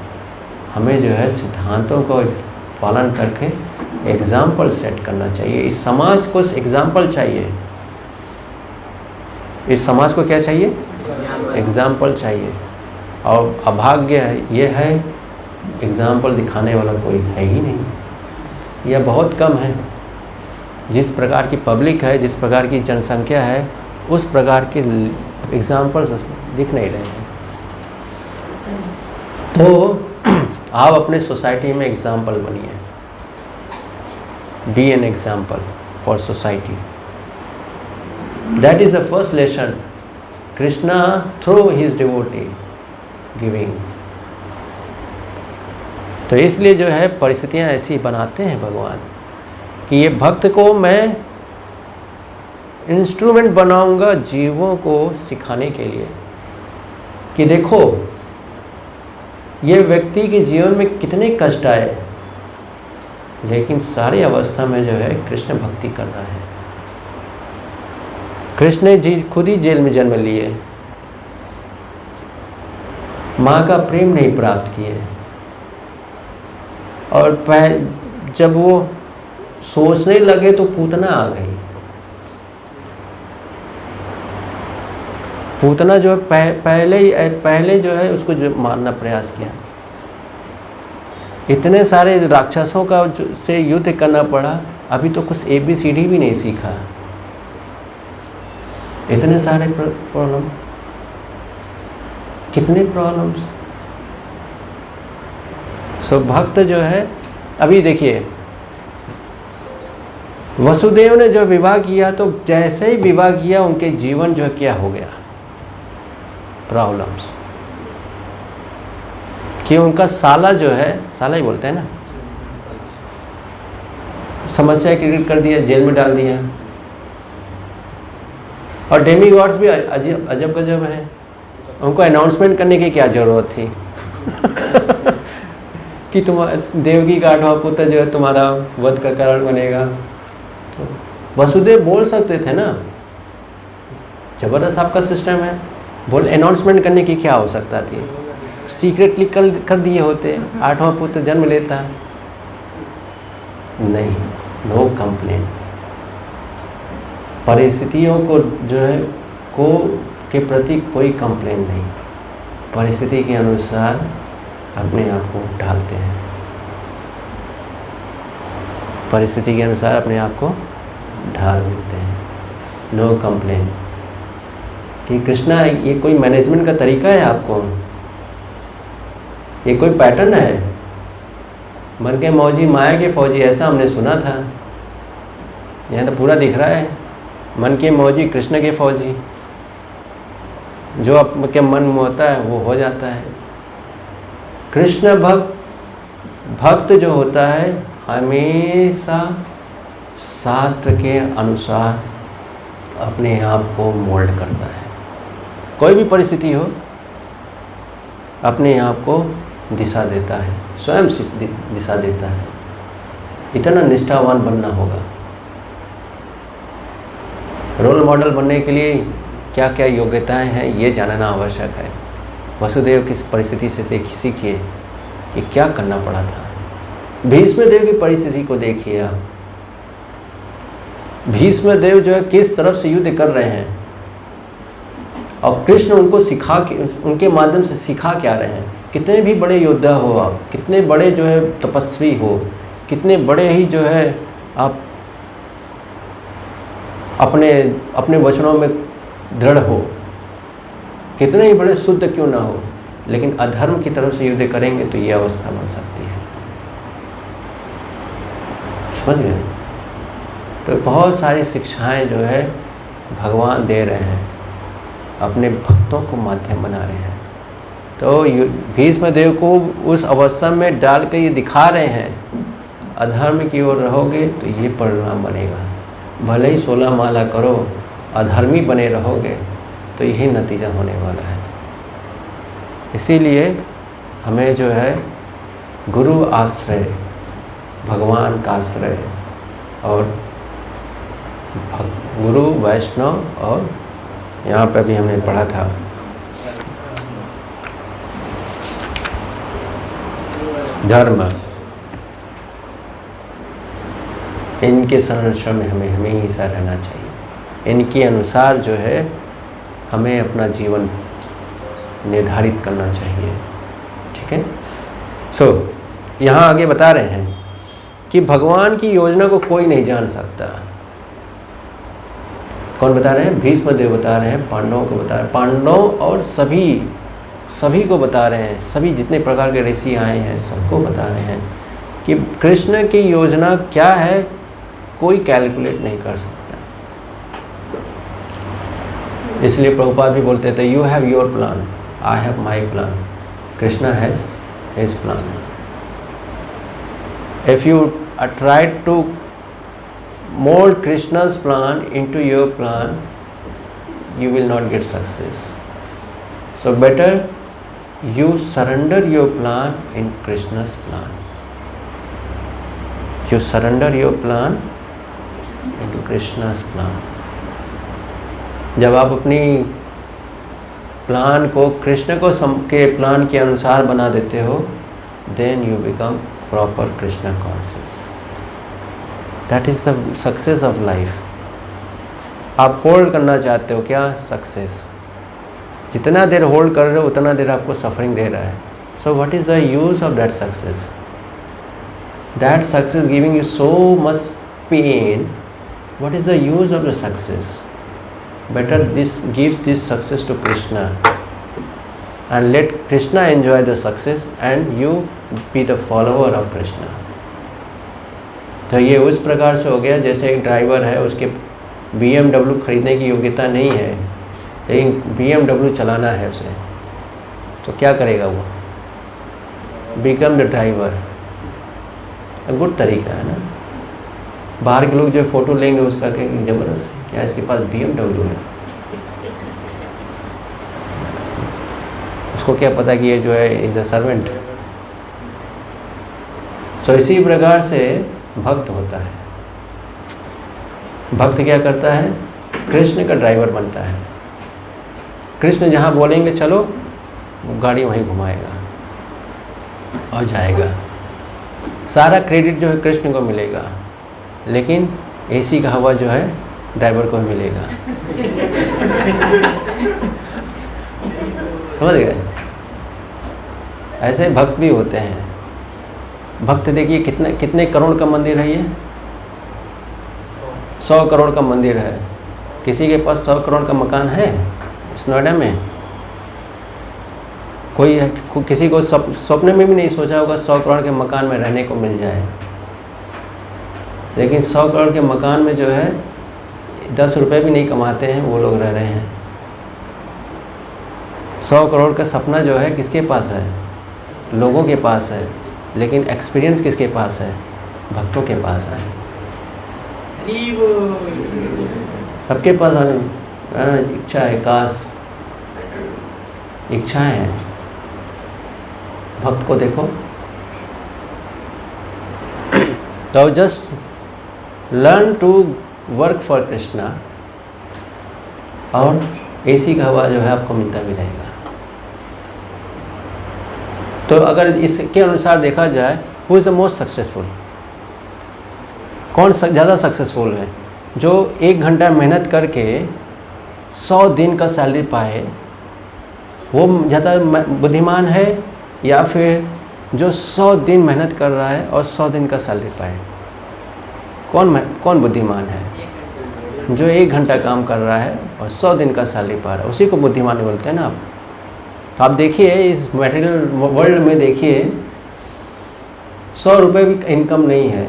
Speaker 1: हमें जो है सिद्धांतों को पालन करके एग्जाम्पल सेट करना चाहिए। इस समाज को एग्जाम्पल चाहिए। इस समाज को क्या चाहिए? एग्जाम्पल चाहिए। और अभाग्य ये है एग्जाम्पल दिखाने वाला कोई है ही नहीं, या बहुत कम है। जिस प्रकार की पब्लिक है, जिस प्रकार की जनसंख्या है, उस प्रकार के एग्जाम्पल्स दिख नहीं रहे हैं। तो आप अपने सोसाइटी में एग्जाम्पल बनिए। be an example for society. That is the first lesson Krishna through his devotee giving. तो इसलिए जो है परिस्थितियाँ ऐसी बनाते हैं भगवान कि ये भक्त को मैं इंस्ट्रूमेंट बनाऊंगा जीवों को सिखाने के लिए कि देखो ये व्यक्ति के जीवन में कितने कष्ट आए, लेकिन सारी अवस्था में जो है कृष्ण भक्ति कर रहा है। कृष्ण जी खुद ही जेल में जन्म लिए, माँ का प्रेम नहीं प्राप्त किए, और जब वो सोचने लगे तो पूतना आ गई। पूतना जो है पहले जो है उसको जो मारना प्रयास किया, इतने सारे राक्षसों का से युद्ध करना पड़ा, अभी तो कुछ ABCD भी नहीं सीखा, इतने सारे प्रॉब्लम, कितने प्रॉब्लम्स। सो भक्त जो है, अभी देखिए वसुदेव ने जो विवाह किया, तो जैसे ही विवाह किया उनके जीवन जो है क्या हो गया, प्रॉब्लम्स, कि उनका साला जो है, साला ही बोलते हैं ना, समस्या क्रिएट कर दिया, जेल में डाल दिया। और डेमी गॉड्स भी अजब गजब है, उनको अनाउंसमेंट करने की क्या ज़रूरत थी कि देवकी का 8वां पुत्र जो है तुम्हारा वध का कारण बनेगा। तो वसुदेव बोल सकते थे ना, जबरदस्त आपका सिस्टम है, बोल अनाउंसमेंट करने की क्या आवश्यकता थी, सीक्रेटली कर दिए होते, 8वां पुत्र जन्म लेता। नहीं, नो कंप्लेंट। परिस्थितियों को जो है के प्रति कोई कंप्लेंट नहीं, परिस्थिति के अनुसार अपने आप को ढालते हैं, परिस्थिति के अनुसार अपने आप को ढाल देते हैं, नो कंप्लेंट। कि कृष्णा ये कोई मैनेजमेंट का तरीका है आपको, ये कोई पैटर्न है, मन के मौजी माया के फौजी, ऐसा हमने सुना था, यहाँ तो पूरा दिख रहा है, मन के मौजी कृष्ण के फौजी, जो आपके मन में होता है वो हो जाता है। कृष्ण भक्त जो होता है हमेशा शास्त्र के अनुसार अपने आप को मोल्ड करता है, कोई भी परिस्थिति हो अपने आप को दिशा देता है, स्वयं दिशा देता है। इतना निष्ठावान बनना होगा। रोल मॉडल बनने के लिए क्या क्या योग्यताएं हैं ये जानना आवश्यक है। वसुदेव किस परिस्थिति से सीखिए कि क्या करना पड़ा था। भीष्म देव की परिस्थिति को देखिए आप, भीष्म देव जो है किस तरफ से युद्ध कर रहे हैं, और कृष्ण उनको उनके माध्यम से सिखा क्या रहे हैं। कितने भी बड़े योद्धा हो आप, कितने बड़े जो है तपस्वी हो, कितने बड़े ही जो है आप अपने वचनों में दृढ़ हो, कितने ही बड़े शुद्ध क्यों ना हो, लेकिन अधर्म की तरफ से युद्ध करेंगे तो ये अवस्था बन सकती है। समझ गए? तो बहुत सारी शिक्षाएं जो है भगवान दे रहे हैं, अपने भक्तों को माध्यम बना रहे हैं। तो भीष्म देव को उस अवस्था में डाल कर ये दिखा रहे हैं, अधर्म की ओर रहोगे तो ये परिणाम बनेगा, भले ही 16 माला करो, अधर्मी बने रहोगे तो यही नतीजा होने वाला है। इसीलिए हमें जो है गुरु आश्रय, भगवान का आश्रय, और गुरु वैष्णव, और यहाँ पे भी हमने पढ़ा था धर्म, इनके संरक्षण में हमें हमेशा रहना चाहिए। इनके अनुसार जो है हमें अपना जीवन निर्धारित करना चाहिए। ठीक है। सो यहाँ आगे बता रहे हैं कि भगवान की योजना को कोई नहीं जान सकता। कौन बता रहे हैं? भीष्म देव बता रहे हैं, पांडवों को बता रहे हैं, पांडवों और सभी को बता रहे हैं, सभी जितने प्रकार के ऋषि आए हैं सबको बता रहे हैं कि कृष्ण की योजना क्या है, कोई कैलकुलेट नहीं कर सकता। इसलिए प्रभुपाद भी बोलते थे, you have your plan, I have my plan, Krishna has his plan. If you try to mould Krishna's plan into your plan, you will not get success. So better you surrender your plan in Krishna's plan. You surrender your plan into Krishna's plan. जब आप अपनी plan को कृष्ण को के plan के अनुसार बना देते हो, then you become proper Krishna conscious. That is the success of life. आप होल्ड करना चाहते हो क्या? सक्सेस। जितना देर होल्ड कर रहे हो उतना देर आपको सफरिंग दे रहा है। So what is the use of that success? That success giving you so much pain, what is the use of the success? Better give this success to Krishna and let Krishna enjoy the success and you be the follower of Krishna. तो ये उस प्रकार से हो गया जैसे एक driver है, उसके BMW खरीदने की योग्यता नहीं है, लेकिन BMW चलाना है उसे, तो क्या करेगा वो? Become the driver. गुड तरीका है ना। बाहर के लोग जो फ़ोटो लेंगे उसका कहेंगे ज़बरदस्त, क्या इसके पास BMW है। उसको क्या पता कि ये जो है इज़ अ सर्वेंट। तो इसी प्रकार से भक्त होता है। भक्त क्या करता है? कृष्ण का ड्राइवर बनता है। कृष्ण जहाँ बोलेंगे चलो, वो गाड़ी वहीं घुमाएगा और जाएगा। सारा क्रेडिट जो है कृष्ण को मिलेगा, लेकिन एसी का हवा जो है ड्राइवर को मिलेगा। समझ गए? ऐसे भक्त भी होते हैं। भक्त देखिए कितने करोड़ का मंदिर है ये? 100 करोड़ का मंदिर है। किसी के पास 100 करोड़ का मकान है इस नोएडा में? कोई किसी को सपने में भी नहीं सोचा होगा 100 करोड़ के मकान में रहने को मिल जाए। लेकिन 100 करोड़ के मकान में जो है 10 रुपये भी नहीं कमाते हैं वो लोग रह रहे हैं। 100 करोड़ का सपना जो है किसके पास है? लोगों के पास है, लेकिन एक्सपीरियंस किसके पास है? भक्तों के पास है। सबके पास इच्छा है, काश इच्छाएं हैं। भक्त को देखो तो just learn to work for Krishna, और एसी का हवा जो है आपको मिलता भी रहेगा। तो अगर इसके अनुसार देखा जाए, who is the most successful? कौन ज़्यादा सक्सेसफुल है? जो 1 घंटा मेहनत करके 100 दिन का सैलरी पाए, वो ज़्यादा बुद्धिमान है, या फिर जो 100 दिन मेहनत कर रहा है और 100 दिन का सैलरी पाए? कौन बुद्धिमान है? जो 1 घंटा काम कर रहा है और 100 दिन का सैलरी पा रहा है, उसी को बुद्धिमान बोलते हैं ना आप। तो आप देखिए इस मटेरियल वर्ल्ड में, देखिए 100 रुपये भी इनकम नहीं है,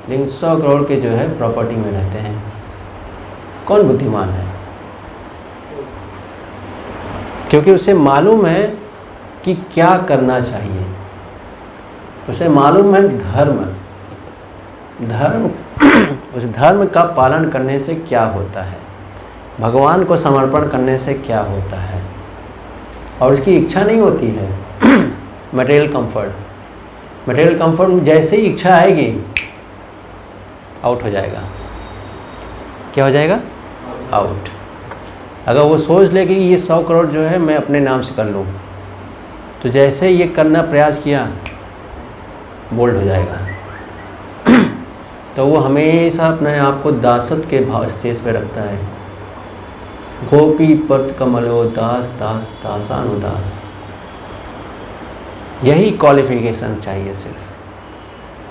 Speaker 1: लेकिन 100 करोड़ के जो है प्रॉपर्टी में रहते हैं। कौन बुद्धिमान है? क्योंकि उसे मालूम है कि क्या करना चाहिए। उसे मालूम है धर्म उस धर्म का पालन करने से क्या होता है, भगवान को समर्पण करने से क्या होता है, और उसकी इच्छा नहीं होती है मटेरियल कंफर्ट में जैसे ही इच्छा आएगी आउट हो जाएगा। क्या हो जाएगा? आउट। अगर वो सोच ले कि ये 100 करोड़ जो है मैं अपने नाम से कर लूँ, तो जैसे ये करना प्रयास किया बोल्ड हो जाएगा। तो वो हमेशा अपने आप को दासत्व के भाव स्टेज पे रखता है। गोपी पद कमलो दास दास दासानुदास। यही क्वालिफिकेशन चाहिए सिर्फ,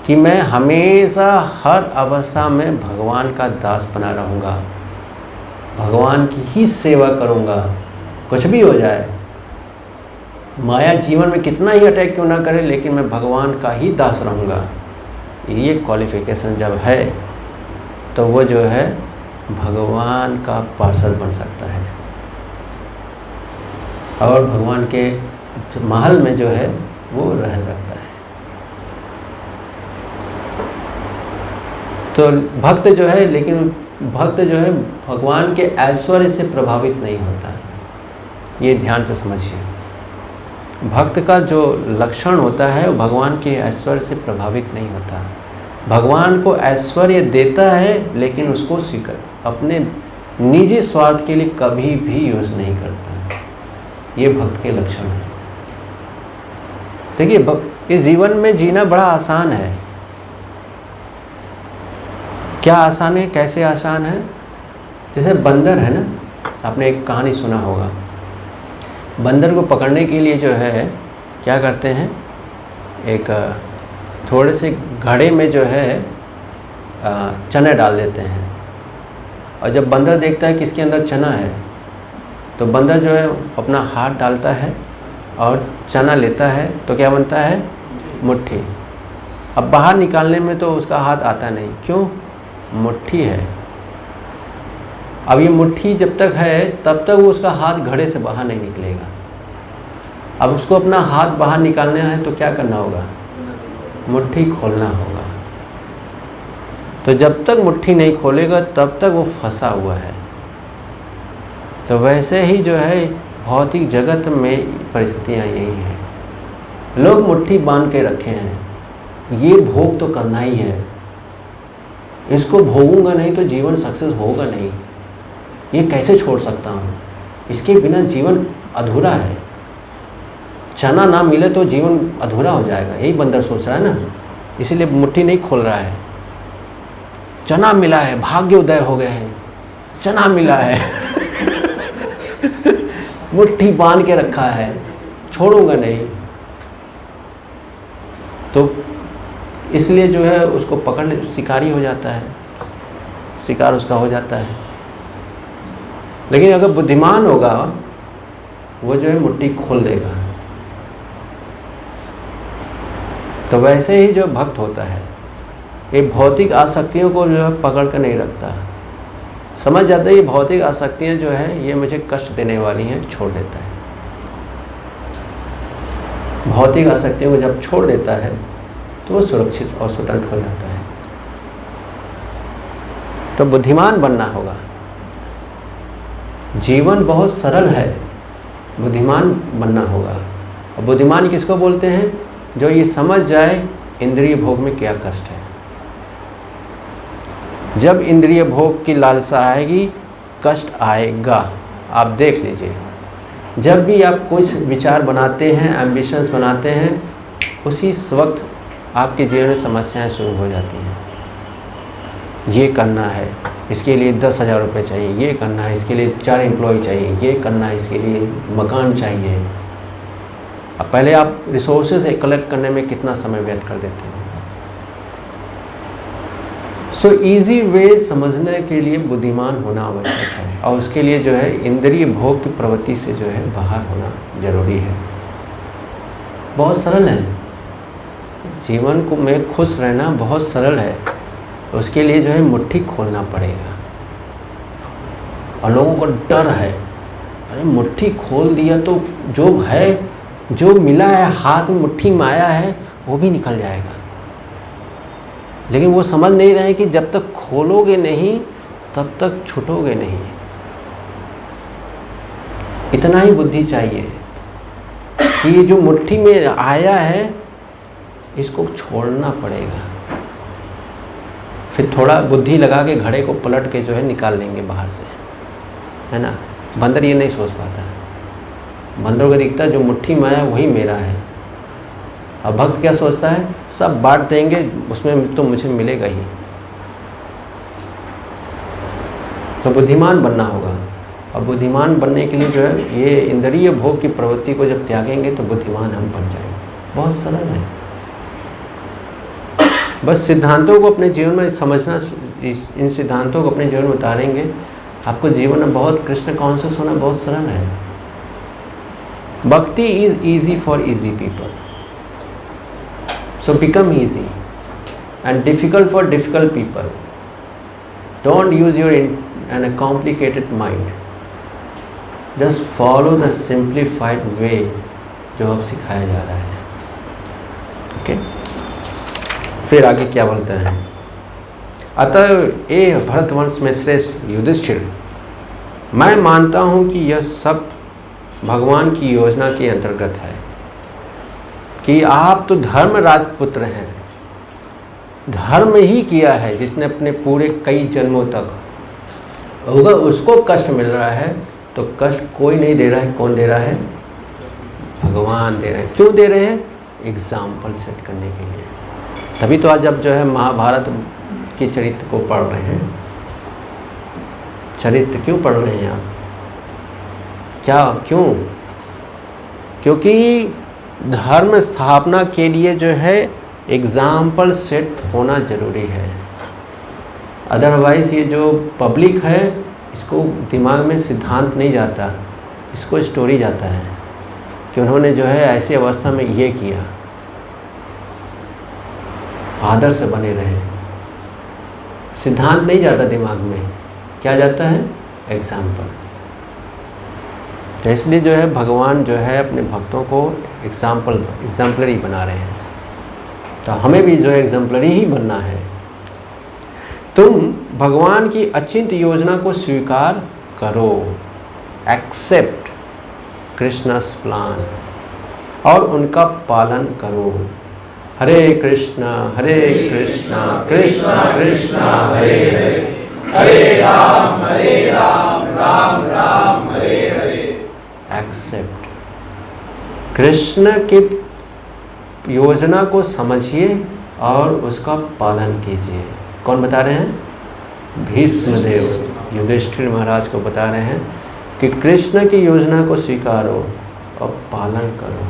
Speaker 1: कि मैं हमेशा हर अवस्था में भगवान का दास बना रहूँगा, भगवान की ही सेवा करूँगा, कुछ भी हो जाए। माया जीवन में कितना ही अटैक क्यों ना करे, लेकिन मैं भगवान का ही दास रहूँगा। ये क्वालिफिकेशन जब है तो वो जो है भगवान का पार्षद बन सकता है और भगवान के महल में जो है वो रह सकता है। तो भक्त जो है, लेकिन भक्त जो है भगवान के ऐश्वर्य से प्रभावित नहीं होता, ये ध्यान से समझिए। भक्त का जो लक्षण होता है वो भगवान के ऐश्वर्य से प्रभावित नहीं होता। भगवान को ऐश्वर्य देता है लेकिन उसको स्वीकार अपने निजी स्वार्थ के लिए कभी भी यूज़ नहीं करता। ये भक्त के लक्षण है। देखिए, इस जीवन में जीना बड़ा आसान है। क्या आसान है, कैसे आसान है? जैसे बंदर है ना, आपने एक कहानी सुना होगा। बंदर को पकड़ने के लिए जो है क्या करते हैं, एक थोड़े से घड़े में जो है चने डाल देते हैं, और जब बंदर देखता है कि इसके अंदर चना है तो बंदर जो है अपना हाथ डालता है और चना लेता है, तो क्या बनता है? मुट्ठी। अब बाहर निकालने में तो उसका हाथ आता नहीं, क्यों? मुट्ठी है। अब ये मुट्ठी जब तक है तब तक वो उसका हाथ घड़े से बाहर नहीं निकलेगा। अब उसको अपना हाथ बाहर निकालना है तो क्या करना होगा? मुट्ठी खोलना होगा। तो जब तक मुट्ठी नहीं खोलेगा तब तक वो फंसा हुआ है। तो वैसे ही जो है भौतिक जगत में परिस्थितियाँ यही हैं। लोग मुट्ठी बांध के रखे हैं, ये भोग तो करना ही है, इसको भोगूंगा नहीं तो जीवन सक्सेस होगा नहीं, ये कैसे छोड़ सकता हूँ, इसके बिना जीवन अधूरा है, चना ना मिले तो जीवन अधूरा हो जाएगा, यही बंदर सोच रहा है ना, इसीलिए मुट्ठी नहीं खोल रहा है। चना मिला है, भाग्य उदय हो गए हैं, चना मिला है मुट्ठी बांध के रखा है, छोड़ूंगा नहीं। तो इसलिए जो है उसको पकड़ने शिकारी हो जाता है, शिकार उसका हो जाता है। लेकिन अगर बुद्धिमान होगा वो जो है मुट्ठी खोल देगा। तो वैसे ही जो भक्त होता है ये भौतिक आसक्तियों को जो है पकड़ कर नहीं रखता, समझ जाता है ये भौतिक आसक्तियाँ जो है ये मुझे कष्ट देने वाली हैं, छोड़ देता है। भौतिक आसक्तियों को जब छोड़ देता है तो वो सुरक्षित और स्वतंत्र हो जाता है। तो बुद्धिमान बनना होगा। जीवन बहुत सरल है, बुद्धिमान बनना होगा। और बुद्धिमान किसको बोलते हैं? जो ये समझ जाए इंद्रिय भोग में क्या कष्ट है। जब इंद्रिय भोग की लालसा आएगी कष्ट आएगा। आप देख लीजिए, जब भी आप कुछ विचार बनाते हैं, एम्बिशंस बनाते हैं, उसी वक्त आपके जीवन में समस्याएं शुरू हो जाती हैं। ये करना है, इसके लिए 10,000 रुपये चाहिए, ये करना है, इसके लिए 4 एम्प्लॉय चाहिए, ये करना है, इसके लिए मकान चाहिए। अब पहले आप रिसोर्सेज कलेक्ट करने में कितना समय व्यर्थ कर देते हैं। सो इजी वे समझने के लिए बुद्धिमान होना आवश्यक है, और उसके लिए जो है इंद्रिय भोग की प्रवृत्ति से जो है बाहर होना जरूरी है। बहुत सरल है, जीवन को में खुश रहना बहुत सरल है। उसके लिए जो है मुट्ठी खोलना पड़ेगा। और लोगों को डर है, अरे मुट्ठी खोल दिया तो जो है, जो मिला है हाथ में मुट्ठी में आया है वो भी निकल जाएगा। लेकिन वो समझ नहीं रहे कि जब तक खोलोगे नहीं तब तक छूटोगे नहीं। इतना ही बुद्धि चाहिए कि ये जो मुट्ठी में आया है इसको छोड़ना पड़ेगा। फिर थोड़ा बुद्धि लगा के घड़े को पलट के जो है निकाल लेंगे बाहर से, है ना। बंदर ये नहीं सोच पाता। बंदर को दिखता है जो मुट्ठी में आया वही मेरा है। अब भक्त क्या सोचता है? सब बांट देंगे, उसमें तो मुझे मिलेगा ही। तो बुद्धिमान बनना होगा। और बुद्धिमान बनने के लिए जो है ये इंद्रिय भोग की प्रवृत्ति को जब त्यागेंगे तो बुद्धिमान हम बन जाएंगे। बहुत सरल है। बस सिद्धांतों को अपने जीवन में समझना, इन सिद्धांतों को अपने जीवन में उतारेंगे, आपको जीवन में बहुत कृष्ण कॉन्शियस होना बहुत सरल है। Bhakti is easy for easy people, so become easy, and difficult for difficult people. Don't use your an complicated mind, just follow the simplified way जो अब सिखाया जा रहा है। ओके, फिर आगे क्या बोलते हैं, अतः ये भरतवंश में श्रेष्ठ युधिष्ठिर, मैं मानता हूँ कि यह सब भगवान की योजना के अंतर्गत है कि आप तो धर्म राजपुत्र हैं, धर्म ही किया है जिसने अपने पूरे कई जन्मों तक, होगा उसको कष्ट मिल रहा है तो कष्ट कोई नहीं दे रहा है, कौन दे रहा है, भगवान दे रहे हैं। क्यों दे रहे हैं, एग्जाम्पल सेट करने के लिए। तभी तो आज जब जो है महाभारत के चरित्र को पढ़ रहे हैं, चरित्र क्यों पढ़ रहे हैं आप, क्या क्यों, क्योंकि धर्म स्थापना के लिए जो है एग्जाम्पल सेट होना ज़रूरी है। अदरवाइज़ ये जो पब्लिक है इसको दिमाग में सिद्धांत नहीं जाता, इसको स्टोरी जाता है कि उन्होंने जो है ऐसी अवस्था में ये किया, आदर्श बने रहे, सिद्धांत नहीं जाता दिमाग में, क्या जाता है, एग्जाम्पल। तो इसलिए जो है भगवान जो है अपने भक्तों को एग्जाम्पलरी बना रहे हैं, तो हमें भी जो है एग्जाम्पलरी ही बनना है। तुम भगवान की अचिंत्य योजना को स्वीकार करो, एक्सेप्ट कृष्णास प्लान, और उनका पालन करो। हरे कृष्णा कृष्णा कृष्णा हरे हरे, हरे राम राम राम हरे हरे। एक्सेप्ट, कृष्ण की योजना को समझिए और उसका पालन कीजिए। कौन बता रहे हैं, भीष्मदेव युधिष्ठिर महाराज को बता रहे हैं कि कृष्ण की योजना को स्वीकारो और पालन करो।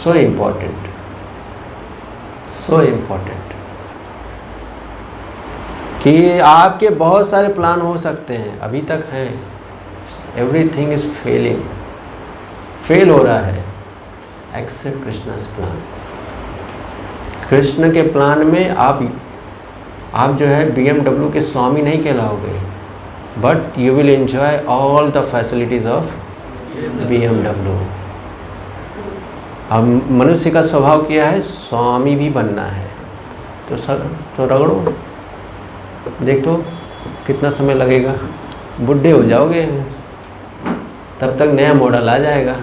Speaker 1: सो इम्पोर्टेंट, सो इम्पोर्टेंट कि आपके बहुत सारे प्लान हो सकते हैं, अभी तक हैं, एवरीथिंग इज फेलिंग, फेल हो रहा है, एक्सेप्ट कृष्णा's प्लान। कृष्ण के प्लान में आप जो है BMW के स्वामी नहीं कहलाओगे, but you will enjoy all the facilities of BMW। अब मनुष्य का स्वभाव क्या है, स्वामी भी बनना है, तो रगड़ो, देख तो कितना समय लगेगा, बुढ़े हो जाओगे, तब तक नया मॉडल आ जाएगा।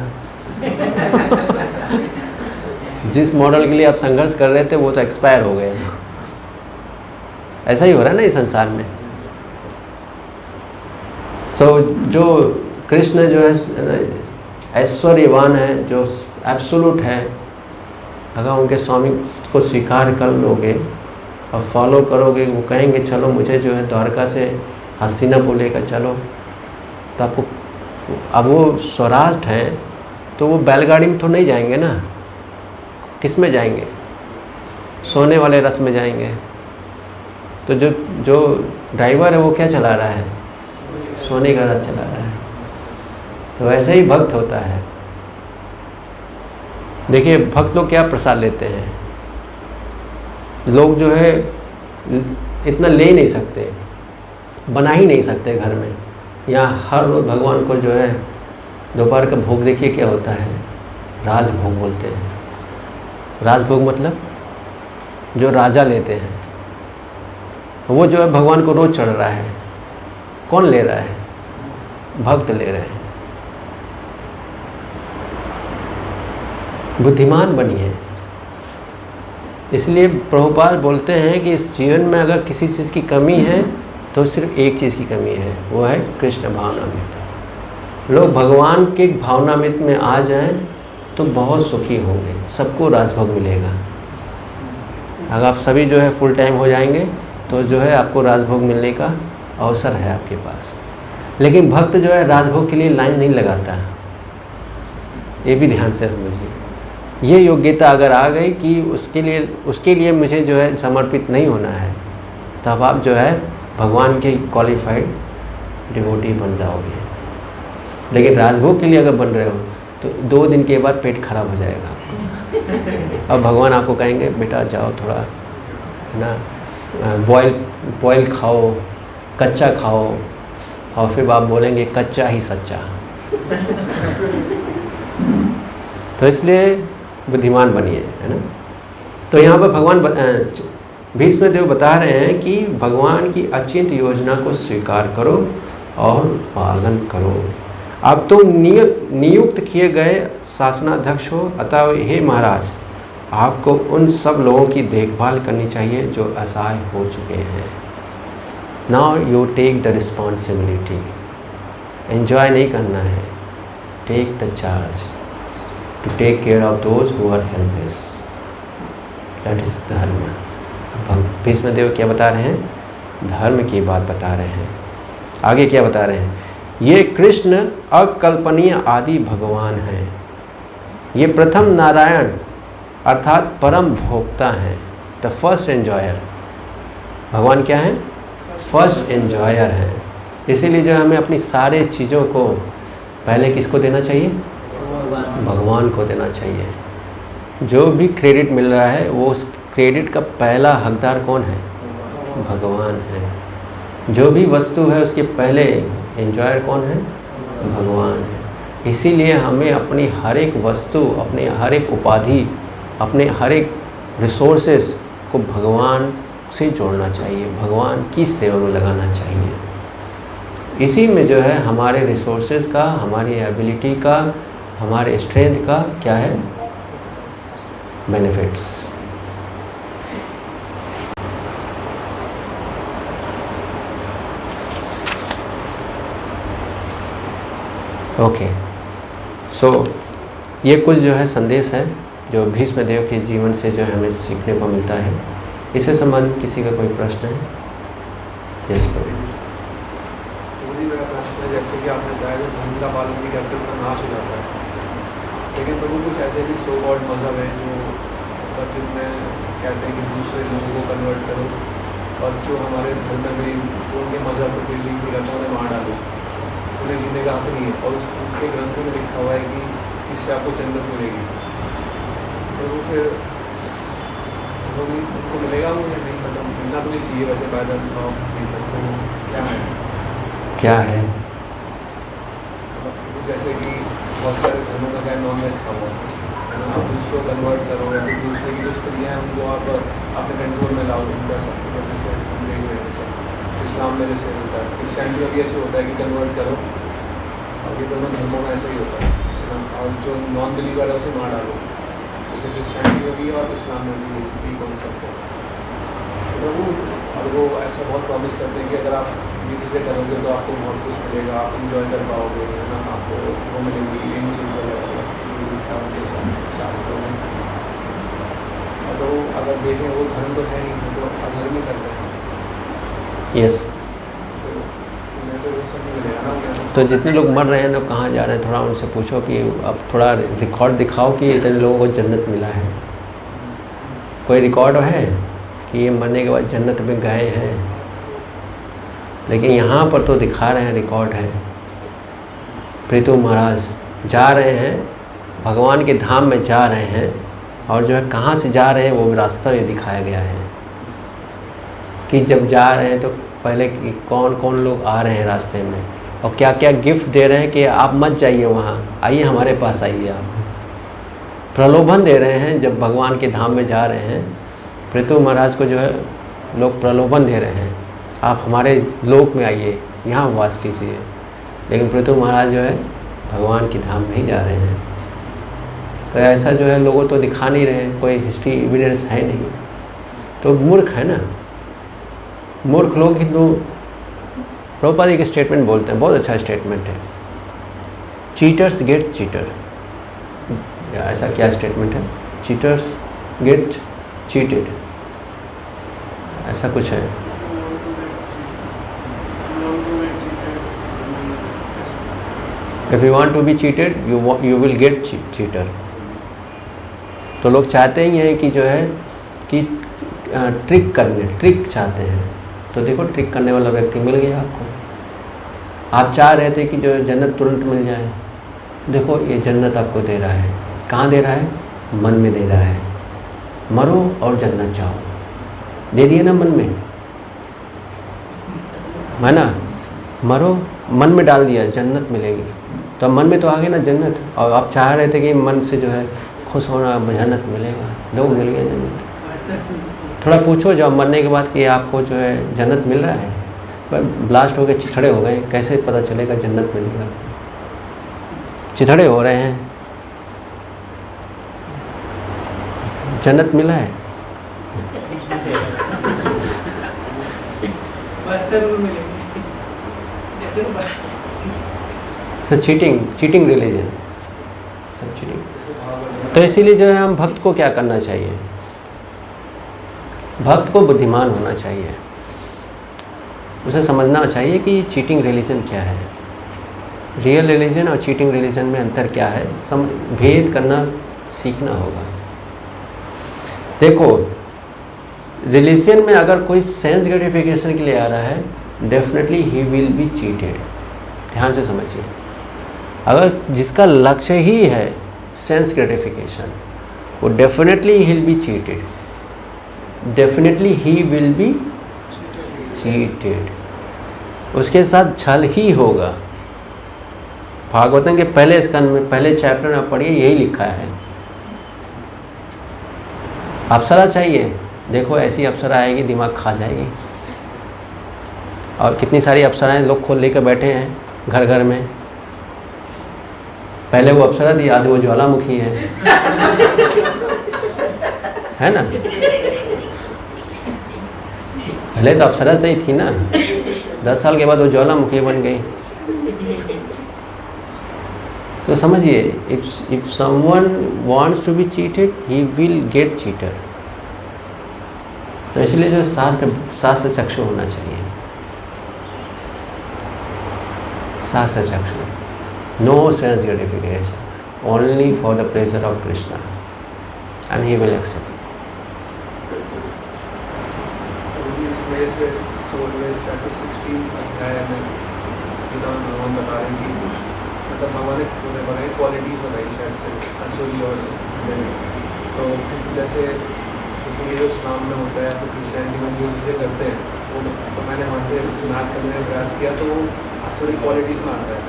Speaker 1: जिस मॉडल के लिए आप संघर्ष कर रहे थे वो तो एक्सपायर हो गए। ऐसा ही हो रहा है ना इस संसार में। तो जो कृष्ण जो है ऐश्वर्यवान है, जो एब्सोल्यूट है, अगर उनके स्वामी को स्वीकार कर लोगे और फॉलो करोगे, वो कहेंगे चलो मुझे जो है द्वारका से हस्तिनापुर लेकर चलो, तो आपको, अब वो स्वराष्ट्र हैं तो वो बैलगाड़ी में तो नहीं जाएंगे ना, किस में जाएंगे, सोने वाले रथ में जाएंगे। तो जो ड्राइवर है वो क्या चला रहा है, सोने का रथ चला रहा है। तो ऐसे ही भक्त होता है। देखिए भक्त लोग क्या प्रसाद लेते हैं, लोग जो है इतना ले ही नहीं सकते, बना ही नहीं सकते घर में। यहाँ हर रोज़ भगवान को जो है दोपहर का भोग देखिए क्या होता है, राजभोग बोलते हैं। राजभोग मतलब जो राजा लेते हैं, वो जो है भगवान को रोज़ चढ़ रहा है। कौन ले रहा है, भक्त ले रहे हैं। बुद्धिमान बनिए। इसलिए प्रभुपाद बोलते हैं कि इस जीवन में अगर किसी चीज़ की कमी है तो सिर्फ एक चीज़ की कमी है, वो है कृष्ण भावनामृत। लोग भगवान के भावनामृत में आ जाएं तो बहुत सुखी होंगे, सबको राजभोग मिलेगा। अगर आप सभी जो है फुल टाइम हो जाएंगे तो जो है आपको राजभोग मिलने का अवसर है आपके पास। लेकिन भक्त जो है राजभोग के लिए लाइन नहीं लगाता, ये भी ध्यान से समझिए। ये योग्यता अगर आ गई कि उसके लिए मुझे जो है समर्पित नहीं होना है, तब आप जो है भगवान के क्वालिफाइड डिवोटी बन जाओगे। लेकिन राजभोग के लिए अगर बन रहे हो तो 2 दिन के बाद पेट खराब हो जाएगा। अब भगवान आपको कहेंगे बेटा जाओ थोड़ा है ना बॉयल खाओ, कच्चा खाओ और फिर आप बोलेंगे कच्चा ही सच्चा। तो इसलिए बुद्धिमान बनिए, है ना। तो यहाँ पर भगवान भीष्म देव बता रहे हैं कि भगवान की अचिंत्य योजना को स्वीकार करो और पालन करो। अब तुम नियुक्त किए गए शासनाध्यक्ष हो, अतः हे महाराज, आपको उन सब लोगों की देखभाल करनी चाहिए जो असहाय हो चुके हैं। Now you take the responsibility. Enjoy नहीं करना है, take the charge to take care of those who are helpless. That is dharma. Bhishma देव क्या बता रहे हैं? धर्म की बात बता रहे हैं। आगे क्या बता रहे हैं? ये कृष्ण अकल्पनीय आदि भगवान हैं। ये प्रथम नारायण अर्थात परम भोक्ता हैं। The first enjoyer. भगवान क्या है? फर्स्ट एंजॉयर हैं। इसीलिए जो हमें अपनी सारे चीज़ों को पहले किसको देना चाहिए? भगवान को देना चाहिए। जो भी क्रेडिट मिल रहा है वो उस क्रेडिट का पहला हकदार कौन है? भगवान है। जो भी वस्तु है उसके पहले एंजॉयर कौन है? भगवान है। इसीलिए हमें अपनी हर एक वस्तु, अपने हर एक उपाधि, अपने हर एक रिसोर्सेस को भगवान से जोड़ना चाहिए, भगवान की सेवा में लगाना चाहिए। इसी में जो है हमारे रिसोर्सेज का, हमारी एबिलिटी का, हमारे स्ट्रेंथ का क्या है? बेनिफिट्स। ओके, सो ये कुछ जो है संदेश है जो भीष्म देव के जीवन से जो है हमें सीखने को मिलता है। इससे संबंधित किसी का कोई प्रश्न है? यस प्रभु।
Speaker 2: मेरा प्रश्न है, जैसे कि आपने बताया जो धर्म का पालन भी करते हैं उनका नाश हो जाता है, लेकिन प्रभु कुछ ऐसे भी सो गॉड मज़हब है जो मतलब जिनमें कहते हैं कि दूसरे लोगों को कन्वर्ट करो और जो हमारे धर्म में भी जो उनके मज़हब को बिल्डिंग भी रहता है उन्हें मार डालो, उन्हें जीने का हक नहीं है। और उनके ग्रंथों में लिखा हुआ है कि इससे आपको जन्नत मिलेगी। तो वो फिर उनको मिलेगा वो या नहीं? मतलब मिलना तो नहीं चाहिए वैसे पैदा क्या है?
Speaker 1: क्या है?
Speaker 2: जैसे कि बहुत सारे धर्मों का क्या नॉन वेज खाओ है ना, आप दूसरों को कन्वर्ट करो या फिर दूसरे की जो स्त्रियाँ हैं उनको आप अपने कंट्रोल में लाओ, उनका सब कुछ जैसे हम देख रहे हैं सब इस्लाम में जैसे होता है, क्रिश्चियनिटी में भी ऐसे होता है कि कन्वर्ट करो, और ये दोनों धर्मों में ऐसा ही होता है ना। और जो नॉन बिलीवर है उसे मार डालो, जैसे क्रिश्चियनिटी में भी और इस्लाम में भी कॉन्सेप्ट है। और वो ऐसा बहुत प्रॉमिस करते हैं कि अगर आप किसी से करोगे तो आपको बहुत कुछ मिलेगा, आप इंजॉय कर पाओगे, है ना, आपको वो मिलेंगी इन चीज़ों शास्त्रों में। तो अगर देखें वो धर्म तो है नहीं, तो अधर्म ही करते हैं।
Speaker 1: यस। तो जितने लोग मर रहे हैं तो कहाँ जा रहे हैं, थोड़ा उनसे पूछो कि अब थोड़ा रिकॉर्ड दिखाओ कि इतने लोगों को जन्नत मिला है। कोई रिकॉर्ड है कि ये मरने के बाद जन्नत में गए हैं? लेकिन यहाँ पर तो दिखा रहे हैं, रिकॉर्ड है। प्रीतु महाराज जा रहे हैं, भगवान के धाम में जा रहे हैं, और जो है कहाँ से जा रहे हैं वो रास्ता भी दिखाया गया है कि जब जा रहे हैं तो पहले कौन कौन लोग आ रहे हैं रास्ते में, और क्या क्या गिफ्ट दे रहे हैं कि आप मत जाइए वहाँ, आइए हमारे पास आइए। आप प्रलोभन दे रहे हैं जब भगवान के धाम में जा रहे हैं। पृथु महाराज को जो है लोग प्रलोभन दे रहे हैं, आप हमारे लोक में आइए, यहाँ वास कीजिए। लेकिन पृथु महाराज जो है भगवान के धाम में ही जा रहे हैं। तो ऐसा जो है लोगों तो दिखा नहीं रहे, कोई हिस्ट्री एविडेंस है नहीं, तो मूर्ख है ना। मूर्ख लोग हिंदू। प्रभुपाद एक स्टेटमेंट बोलते हैं, बहुत अच्छा स्टेटमेंट है, चीटर्स गेट चीटर। ऐसा क्या स्टेटमेंट है? चीटर्स गेट चीटेड, ऐसा कुछ है। If you want to be cheated you will get cheater. तो लोग चाहते ही हैं कि जो है कि ट्रिक चाहते हैं। तो देखो ट्रिक करने वाला व्यक्ति मिल गया आपको। आप चाह रहे थे कि जो है जन्नत तुरंत मिल जाए, देखो ये जन्नत आपको दे रहा है। कहाँ दे रहा है? मन में दे रहा है। मरो और जन्नत जाओ, दे दिए ना मन में। है ना, मरो, मन में डाल दिया जन्नत मिलेगी, तो मन में तो आ गई ना जन्नत, और आप चाह रहे थे कि मन से जो है खुश होना, जन्नत मिलेगा, लो मिल गया जन्नत। थोड़ा पूछो जब मरने के बाद कि आपको जो है जन्नत मिल रहा है, ब्लास्ट हो गए, चिथड़े हो गए, कैसे पता चलेगा जन्नत मिलेगा? चिथड़े हो रहे हैं, जन्नत मिला है? सर चीटिंग रिलीजन, सब चीटिंग। तो इसीलिए जो है हम भक्त को क्या करना चाहिए? भक्त को बुद्धिमान होना चाहिए, उसे समझना चाहिए कि चीटिंग रिलीजन क्या है, रियल रिलीजन और चीटिंग रिलीजन में अंतर क्या है, भेद करना सीखना होगा। देखो, रिलीजन में अगर कोई सेंस ग्रेटिफिकेशन के लिए आ रहा है, definitely he will be cheated. ध्यान से समझिए, अगर जिसका लक्ष्य ही है सेंस ग्रेटिफिकेशन, वो definitely he will be cheated, definitely he will be cheated, उसके साथ छल ही होगा। भागवतम के पहले स्कंद में, पहले चैप्टर में पढ़िए, यही लिखा है। अप्सरा चाहिए, देखो ऐसी अप्सरा आएगी दिमाग खा जाएगी। और कितनी सारी अप्सराएं लोग खोल लेकर बैठे हैं घर घर में। पहले वो अप्सरा थी, आज वो ज्वालामुखी है ना। पहले तो अप्सरा ही थी ना, 10 साल के बाद वो ज्वालामुखी बन गई। तो समझिए, if someone wants to be cheated, he will get cheated। तो इसलिए जो शास्त्र चक्षु होना चाहिए, शास्त्र चक्षु, no sense gratification, only for the pleasure of Krishna, and he will accept।
Speaker 2: मतलब हमारे बनाई क्वालिटीज़ बनाई शायद से असुरी और तो जैसे किसी जो इस्लाम में होता है, तो क्रिश्चियनिटी में जो चीज़ें करते हैं वो, तो मैंने वहाँ से नाश करने का प्रयास किया, तो वो असुरी क्वालिटीज़ में आता है।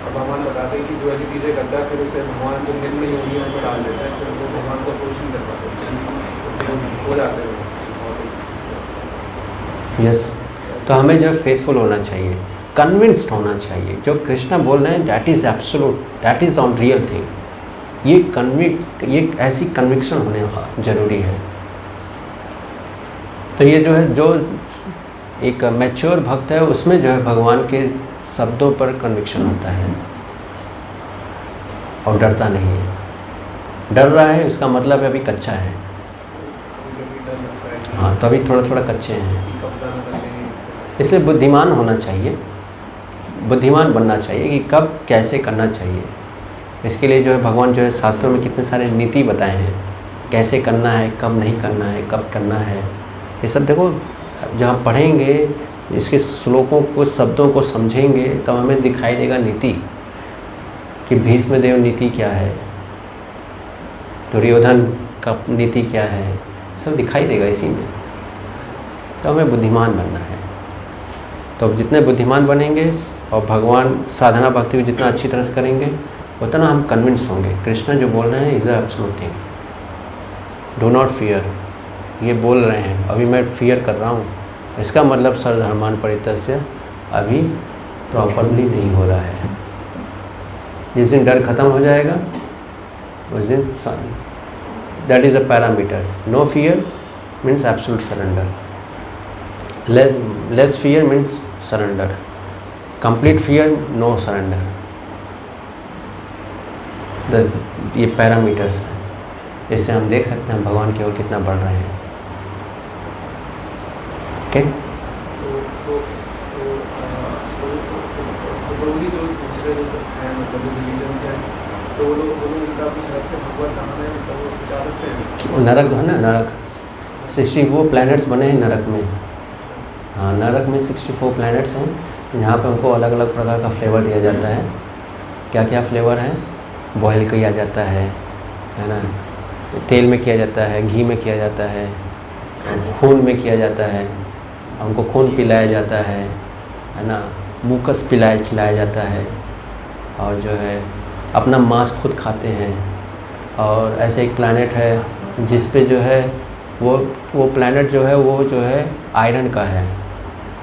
Speaker 2: और भगवान बताते हैं कि जो ऐसी चीज़ें करता है, फिर उसे भगवान जो निम्न योनियों में डाल देता है, फिर वो भगवान को अप्रोच नहीं कर पाते, हो जाते हैं।
Speaker 1: यस, तो हमें जो फेथफुल होना चाहिए, कन्विंस्ड होना चाहिए। जो कृष्णा बोल रहे हैं that is absolute, that is the real thing. ये ऐसी कन्विक्शन होने जरूरी है। तो ये जो है, जो एक मैच्योर भक्त है, उसमें जो है भगवान के शब्दों पर कन्विक्शन होता है और डरता नहीं है। डर रहा है उसका मतलब है अभी कच्चा है। हाँ, तो अभी थोड़ा थोड़ा कच्चे हैं, इसलिए बुद्धिमान होना चाहिए, बुद्धिमान बनना चाहिए कि कब कैसे करना चाहिए। इसके लिए जो है भगवान जो है शास्त्रों में कितने सारे नीति बताए हैं, कैसे करना है, कब नहीं करना है, कब करना है। ये सब देखो, जहाँ पढ़ेंगे, इसके श्लोकों को, शब्दों को समझेंगे, तब हमें दिखाई देगा नीति कि भीष्म देव नीति क्या है, दुर्योधन का नीति क्या है, सब दिखाई देगा इसी में। तो हमें बुद्धिमान बनना है। तो जितने बुद्धिमान बनेंगे और भगवान साधना भक्ति को जितना अच्छी तरह से करेंगे, उतना हम कन्विंस होंगे। कृष्ण जो बोल रहे हैं is the absolute thing, do not fear. ये बोल रहे हैं, अभी मैं फियर कर रहा हूँ, इसका मतलब सर्वधर्मान् परित्यज्य अभी प्रॉपरली नहीं हो रहा है। जिस दिन डर खत्म हो जाएगा उस दिन, that is a parameter. No fear means absolute surrender, less fear means surrender, complete fear no surrender. ये पैरामीटर्स हैं, इससे हम देख सकते हैं भगवान की ओर कितना बढ़ रहे हैं। ओके, नरक है ना, नरक 64 प्लैनेट्स बने हैं नरक में। हाँ, नरक में 64 प्लैनेट्स हैं, यहाँ पे उनको अलग अलग प्रकार का फ्लेवर दिया जाता है। क्या क्या फ्लेवर है? बॉयल किया जाता है ना, तेल में किया जाता है, घी में किया जाता है, खून में किया जाता है, उनको खून पिलाया जाता है है ना, मुकस खिलाया जाता है, और जो है अपना मांस खुद खाते हैं। और ऐसे एक प्लैनेट है जिस पे जो है वो प्लैनेट जो है आयरन का है,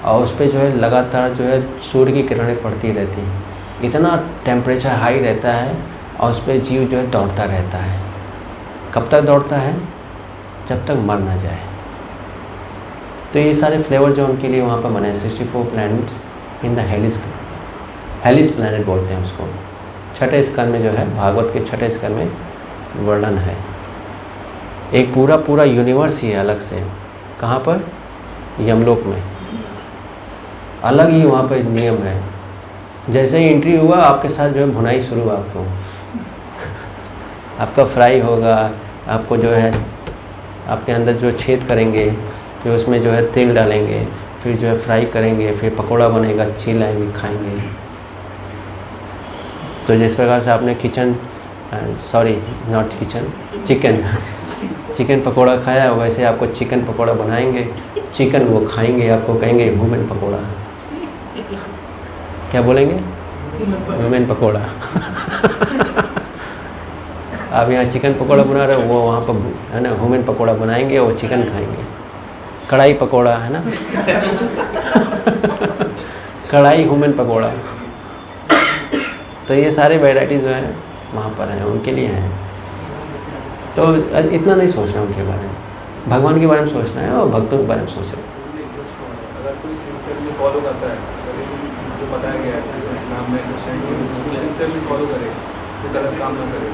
Speaker 1: और उस पे जो है लगातार जो है सूर्य की किरणें पड़ती रहती हैं। इतना टेम्परेचर हाई रहता है, और उस पर जीव जो है दौड़ता रहता है। कब तक दौड़ता है? जब तक मर ना जाए। तो ये सारे फ्लेवर जो उनके लिए वहाँ पर बने हैं, 64 प्लैनेट्स इन द हेलिस प्लैनेट बोलते हैं उसको। छठे स्कंद में जो है, भागवत के छठे स्कंद में वर्णन है। एक पूरा यूनिवर्स ही है अलग से। कहाँ पर? यमलोक में अलग ही वहाँ पर नियम है। जैसे ही एंट्री हुआ आपके साथ जो है भुनाई शुरू, आपका फ्राई होगा, आपको जो है आपके अंदर जो छेद करेंगे, फिर उसमें जो है तेल डालेंगे, फिर जो है फ्राई करेंगे, फिर पकोड़ा बनेगा, चिल्लाएंगे, खाएंगे। तो जिस प्रकार से आपने चिकन पकोड़ा खाया, वैसे आपको चिकन पकोड़ा बनाएंगे, चिकन वो खाएंगे, आपको कहेंगे वुमेन पकोड़ा। क्या बोलेंगे? वुमेन पकोड़ा। आप यहाँ चिकन पकोड़ा बना रहे हो, वो वहाँ पर है ना वुमेन पकोड़ा बनाएंगे और चिकन खाएंगे। कढ़ाई पकोड़ा है ना। कढ़ाई वुमेन पकोड़ा। तो ये सारे वैरायटीज़ जो हैं वहाँ पर हैं, उनके लिए हैं। तो इतना नहीं सोचना उनके बारे में, भगवान के बारे में सोचना है और भक्तों के बारे में सोचना है।
Speaker 2: अगर कोई सिंसियरली फॉलो करता है, जो बताया गया है इस्लाम में, सिंसियरली फॉलो करे, तो गलत काम ना करे।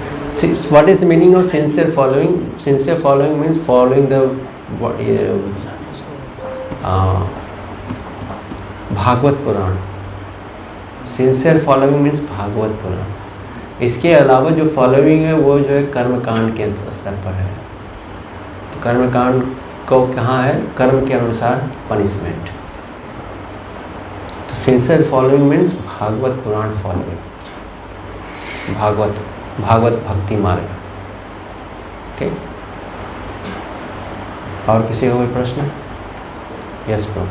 Speaker 1: What is the meaning of sincere following? Sincere following means following the Bhagavata Purana. Sincere following means Bhagavata Purana. इसके अलावा जो फॉलोइंग है वो जो है कर्मकांड के स्तर पर है। तो कर्मकांड को कहाँ है? कर्म के अनुसार पनिशमेंट। तो सिंसियर फॉलोइंग मीन्स भागवत पुराण फॉलोइंग, भागवत भक्ति मार्ग। ठीक। और किसी को कोई प्रश्न? Yes bro.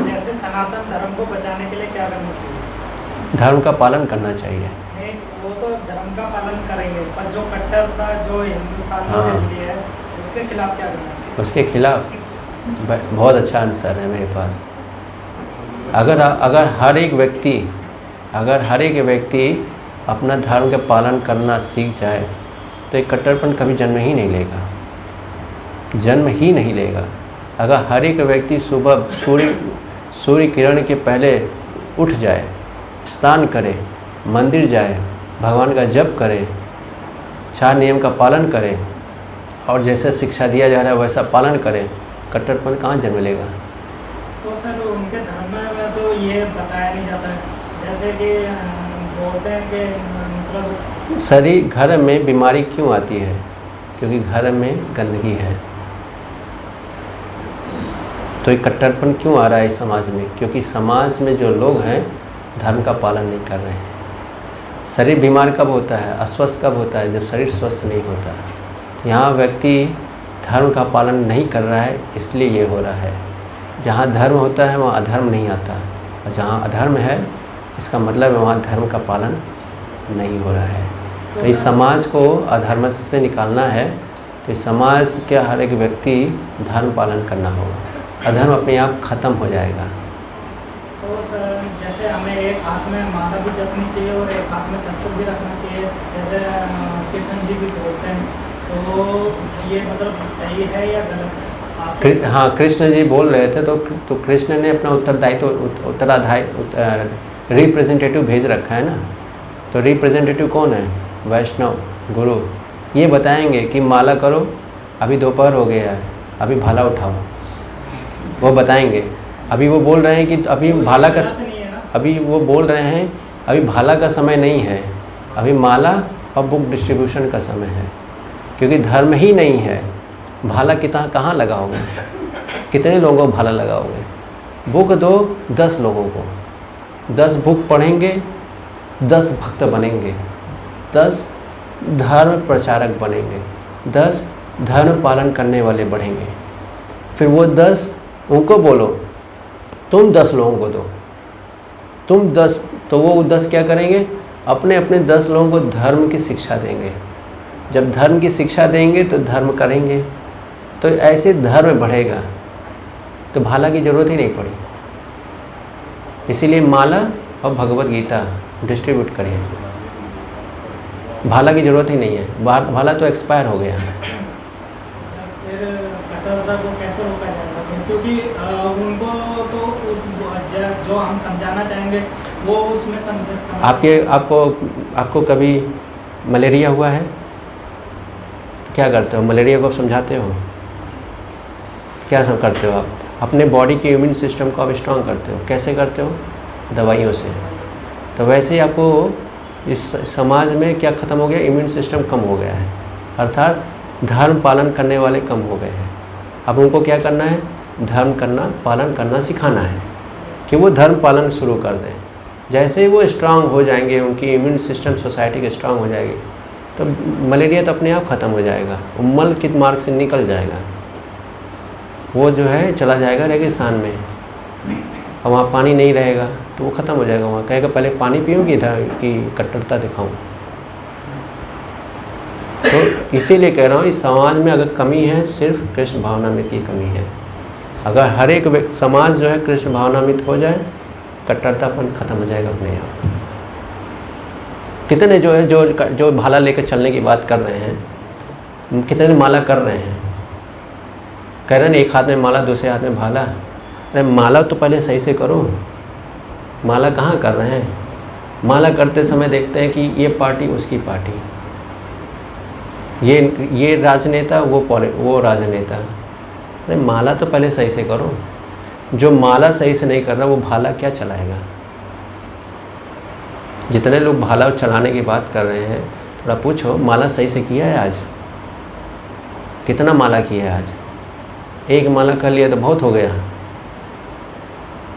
Speaker 3: जैसे सनातन धर्म को बचाने के लिए क्या करना चाहिए?
Speaker 1: धर्म का पालन करना चाहिए।
Speaker 3: नहीं, वो तो धर्म का पालन करेंगे, पर जो कट्टरता जो हिंदुस्तान में फैली है उसके खिलाफ क्या करना चाहिए?
Speaker 1: उसके खिलाफ बहुत अच्छा आंसर है मेरे पास। अगर हर एक व्यक्ति अपना धर्म का पालन करना सीख जाए तो एक कट्टरपन कभी जन्म ही नहीं लेगा। अगर हर एक व्यक्ति सुबह सूर्य किरण के पहले उठ जाए, स्नान करे, मंदिर जाए, भगवान का जप करे, 4 नियम का पालन करे, और जैसे शिक्षा दिया जा रहा है वैसा पालन करे, कट्टरपन कहाँ जन्म लेगा?
Speaker 3: तो सर उनके धर्म में तो ये बताया नहीं जाता है, जैसे कि बोलते हैं कि मतलब
Speaker 1: शरीर घर में बीमारी क्यों आती है? क्योंकि घर में गंदगी है। तो ये कट्टरपन क्यों आ रहा है समाज में? क्योंकि समाज में जो लोग हैं धर्म का पालन नहीं कर रहे हैं। शरीर बीमार कब होता है, अस्वस्थ कब होता है? जब शरीर स्वस्थ नहीं होता। यहाँ व्यक्ति धर्म का पालन नहीं कर रहा है, इसलिए ये हो रहा है। जहाँ धर्म होता है वहाँ अधर्म नहीं आता, और जहाँ अधर्म है इसका मतलब है वहाँ धर्म का पालन नहीं हो रहा है। तो इस समाज को अधर्म से निकालना है, तो इस समाज के हर एक व्यक्ति धर्म पालन करना होगा। अधर्म अपने आप खत्म हो जाएगा।
Speaker 3: तो सर जैसे हमें एक हाथ में माला भी जपनी चाहिए और एक हाथ में शस्त्र भी रखना चाहिए, जैसे कृष्ण जी भी बोलते हैं, तो ये मतलब सही है या गलत?
Speaker 1: हाँ, कृष्ण जी बोल रहे थे तो कृष्ण ने अपना उत्तराधारी रिप्रेजेंटेटिव भेज रखा है ना। तो रिप्रेजेंटेटिव कौन है? वैष्णव गुरु। ये बताएंगे कि माला करो, अभी दोपहर हो गया है, अभी भाला उठाओ, वो बताएंगे। अभी वो बोल रहे हैं कि अभी भाला का अभी वो बोल रहे हैं अभी भाला का समय नहीं है, अभी माला और बुक डिस्ट्रीब्यूशन का समय है। क्योंकि धर्म ही नहीं है, भाला कहाँ लगाओगे? कितने लोगों को भाला लगाओगे? बुक दो 10 लोगों को, 10 बुक पढ़ेंगे, 10 भक्त बनेंगे, 10 धर्म प्रचारक बनेंगे, 10 धर्म पालन करने वाले बढ़ेंगे। फिर वो 10 उनको बोलो तुम 10 लोगों को दो, तुम 10, तो वो 10 क्या करेंगे, अपने अपने 10 लोगों को धर्म की शिक्षा देंगे। जब धर्म की शिक्षा देंगे तो धर्म करेंगे, तो ऐसे धर्म बढ़ेगा, तो भाला की ज़रूरत ही नहीं पड़ी। इसीलिए माला और भगवत गीता डिस्ट्रीब्यूट करिए, भाला की ज़रूरत ही नहीं है, भाला तो एक्सपायर हो गया।
Speaker 3: फिर कट्टरता को कैसे रोका जाएगा, क्योंकि उनको तो उस जो हम समझाना चाहेंगे वो उसमें
Speaker 1: आपको कभी मलेरिया हुआ है? क्या करते हो, मलेरिया को आप समझाते हो? क्या सब करते हो आप? अपने बॉडी के इम्यून सिस्टम को आप स्ट्रॉन्ग करते हो। कैसे करते हो? दवाइयों से। तो वैसे ही आपको इस समाज में क्या ख़त्म हो गया, इम्यून सिस्टम कम हो गया है, अर्थात धर्म पालन करने वाले कम हो गए हैं। अब उनको क्या करना है, धर्म पालन करना सिखाना है कि वो धर्म पालन शुरू कर दें। जैसे ही वो स्ट्रांग हो जाएंगे, उनकी इम्यून सिस्टम सोसाइटी की स्ट्रांग हो जाएगी, तो मलेरिया तो अपने आप ख़त्म हो जाएगा, मल के मार्ग से निकल जाएगा, वो जो है चला जाएगा रेगिस्तान में, और वहाँ पानी नहीं रहेगा तो वो ख़त्म हो जाएगा। वहाँ कहेगा पहले पानी पीऊँगी कि कट्टरता दिखाऊँ। तो इसीलिए कह रहा हूँ, इस समाज में अगर कमी है सिर्फ कृष्ण भावनामृत की कमी है। अगर हर एक समाज जो है कृष्ण भावनामृत हो जाए, कट्टरतापन खत्म हो जाएगा अपने आप। कितने जो है जो भाला लेकर चलने की बात कर रहे हैं, कितने माला कर रहे हैं, कह रहे हैं एक हाथ में माला दूसरे हाथ में भाला। अरे माला तो पहले सही से करो, माला कहाँ कर रहे हैं? माला करते समय देखते हैं कि ये पार्टी उसकी पार्टी, ये राजनेता वो राजनेता। अरे माला तो पहले सही से करो। जो माला सही से नहीं कर रहा वो भाला क्या चलाएगा? जितने लोग भाला चलाने की बात कर रहे हैं, थोड़ा पूछो माला सही से किया है आज? कितना माला किया है आज? एक माला कर लिया तो बहुत हो गया।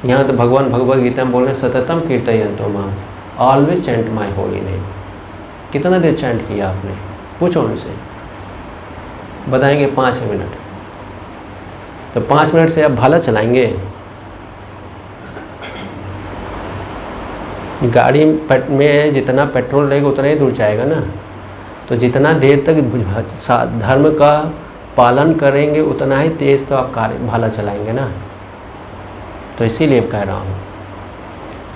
Speaker 1: यहाँ तो भगवान भगवद गीता में बोल रहे हैं, सततम कीर्तयन्तो माम, always chant my holy name. कितना देर चैंट किया आपने? पूछो उनसे, बताएंगे 5 मिनट। तो 5 मिनट से आप भाला चलाएंगे? गाड़ी में जितना पेट्रोल रहेगा उतना ही दूर जाएगा ना। तो जितना देर तक धर्म का पालन करेंगे उतना ही तेज़ तो आप भाला चलाएंगे ना। तो इसीलिए कह रहा हूँ,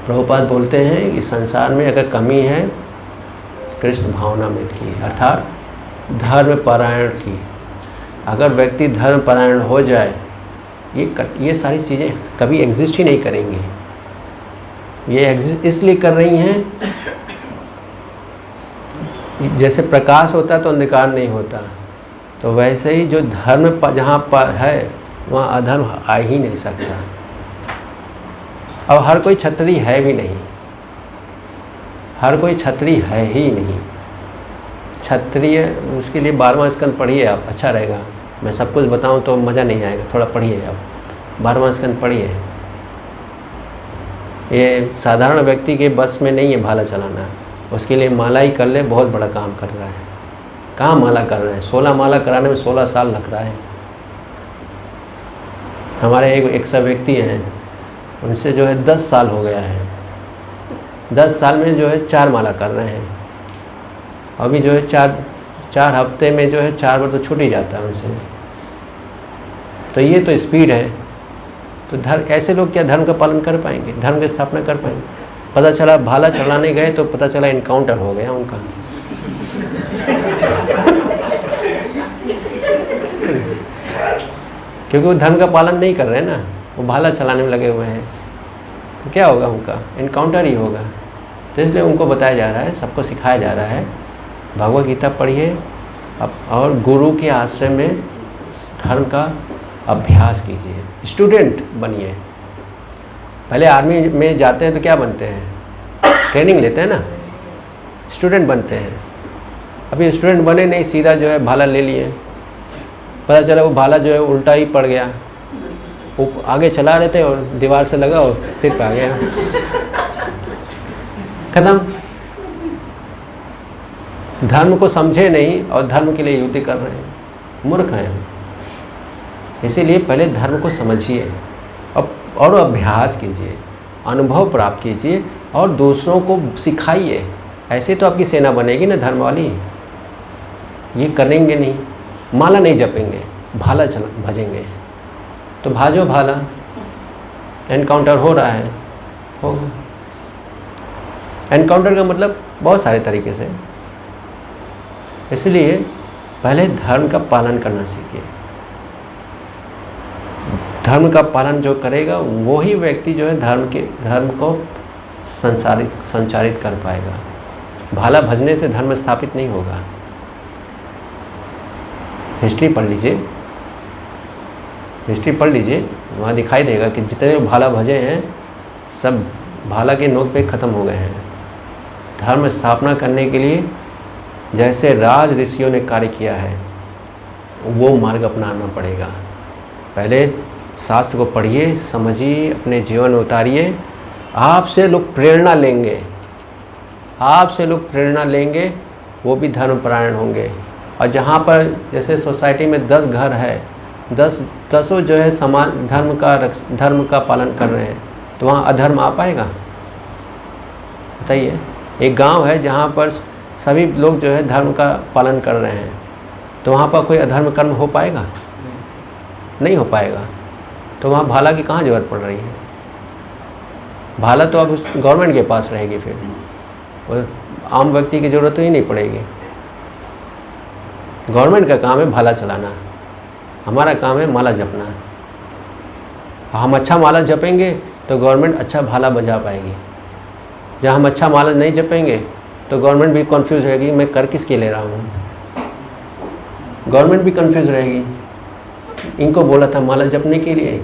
Speaker 1: प्रभुपाद बोलते हैं कि संसार में अगर कमी है कृष्ण भावनामृत की, अर्थात धर्म परायण की। अगर व्यक्ति धर्म परायण हो जाए, ये सारी चीज़ें कभी एग्जिस्ट ही नहीं करेंगी। ये एग्जिस्ट इसलिए कर रही हैं, जैसे प्रकाश होता तो अंधकार नहीं होता, तो वैसे ही जो धर्म जहाँ पर है वहाँ अधर्म आ ही नहीं सकता। और हर कोई छत्री है भी नहीं, हर कोई छत्री है ही नहीं। क्षत्रिय, उसके लिए 12वां स्कंद पढ़िए आप, अच्छा रहेगा। मैं सब कुछ बताऊं तो मज़ा नहीं आएगा, थोड़ा पढ़िए आप, 12वां स्कंद पढ़िए। ये साधारण व्यक्ति के बस में नहीं है भाला चलाना, उसके लिए माला ही कर ले, बहुत बड़ा काम कर रहा है। कहाँ माला कर रहे हैं? 16 माला कराने में 16 साल लग रहा है। हमारे एक सब व्यक्ति हैं, उनसे जो है 10 साल हो गया है, 10 साल में जो है 4 माला कर रहे हैं। अभी जो है 4 हफ्ते में जो है 4 बार तो छूट ही जाता है उनसे। तो ये तो स्पीड है। तो ऐसे लोग क्या धर्म का पालन कर पाएंगे, धर्म की स्थापना कर पाएंगे? पता चला भाला चलाने गए तो पता चला इनकाउंटर हो गया उनका। क्योंकि वो धर्म का पालन नहीं कर रहे हैं ना, वो भाला चलाने में लगे हुए हैं। तो क्या होगा? उनका इनकाउंटर ही होगा। तो इसलिए उनको बताया जा रहा है, सबको सिखाया जा रहा है, भगवद गीता पढ़िए और गुरु के आश्रय में धर्म का अभ्यास कीजिए, स्टूडेंट बनिए। पहले आर्मी में जाते हैं तो क्या बनते हैं? ट्रेनिंग लेते हैं ना, स्टूडेंट बनते हैं। अभी स्टूडेंट बने नहीं, सीधा जो है भाला ले लिए, पता चला वो भाला जो है उल्टा ही पड़ गया। वो आगे चला रहे थे और दीवार से लगा और सिर पे आ गया, खत्म। धर्म को समझे नहीं और धर्म के लिए युद्धि कर रहे हैं, मूर्ख हैं। इसीलिए पहले धर्म को समझिए और और अभ्यास कीजिए, अनुभव प्राप्त कीजिए और दूसरों को सिखाइए। ऐसे तो आपकी सेना बनेगी ना धर्म वाली। ये करेंगे नहीं, माला नहीं जपेंगे, भाला भजेंगे, तो भाजो भाला। एनकाउंटर हो रहा है, होगा। एनकाउंटर का मतलब बहुत सारे तरीके से, इसलिए पहले धर्म का पालन करना सीखिए। धर्म का पालन जो करेगा वही व्यक्ति जो है धर्म को संचारित कर पाएगा। भाला भजने से धर्म स्थापित नहीं होगा। हिस्ट्री पढ़ लीजिए, वहाँ दिखाई देगा कि जितने भाला भजे हैं सब भाला के नोक पे ख़त्म हो गए हैं। धर्म स्थापना करने के लिए जैसे राज ऋषियों ने कार्य किया है वो मार्ग अपनाना पड़ेगा। पहले शास्त्र को पढ़िए, समझिए, अपने जीवन में उतारिए। आपसे लोग प्रेरणा लेंगे, वो भी धर्मपरायण होंगे। और जहाँ पर जैसे सोसाइटी में 10 घर है, 10 जो है समाज धर्म का पालन कर रहे हैं, तो वहाँ अधर्म आ पाएगा? बताइए। एक गांव है जहाँ पर सभी लोग जो है धर्म का पालन कर रहे हैं, तो वहाँ पर कोई अधर्म कर्म हो पाएगा? नहीं हो पाएगा। तो वहाँ भाला की कहाँ ज़रूरत पड़ रही है? भाला तो अब गवर्नमेंट के पास रहेगी, फिर आम व्यक्ति की ज़रूरत ही नहीं पड़ेगी। गवर्नमेंट का काम है भाला चलाना, हमारा काम है माला जपना। हम अच्छा माला जपेंगे तो गवर्नमेंट अच्छा भाला बजा पाएगी। जब हम अच्छा माला नहीं जपेंगे तो गवर्नमेंट भी कंफ्यूज रहेगी, मैं कर किसके ले रहा हूँ। गवर्नमेंट भी कंफ्यूज रहेगी, इनको बोला था माला जपने के लिए,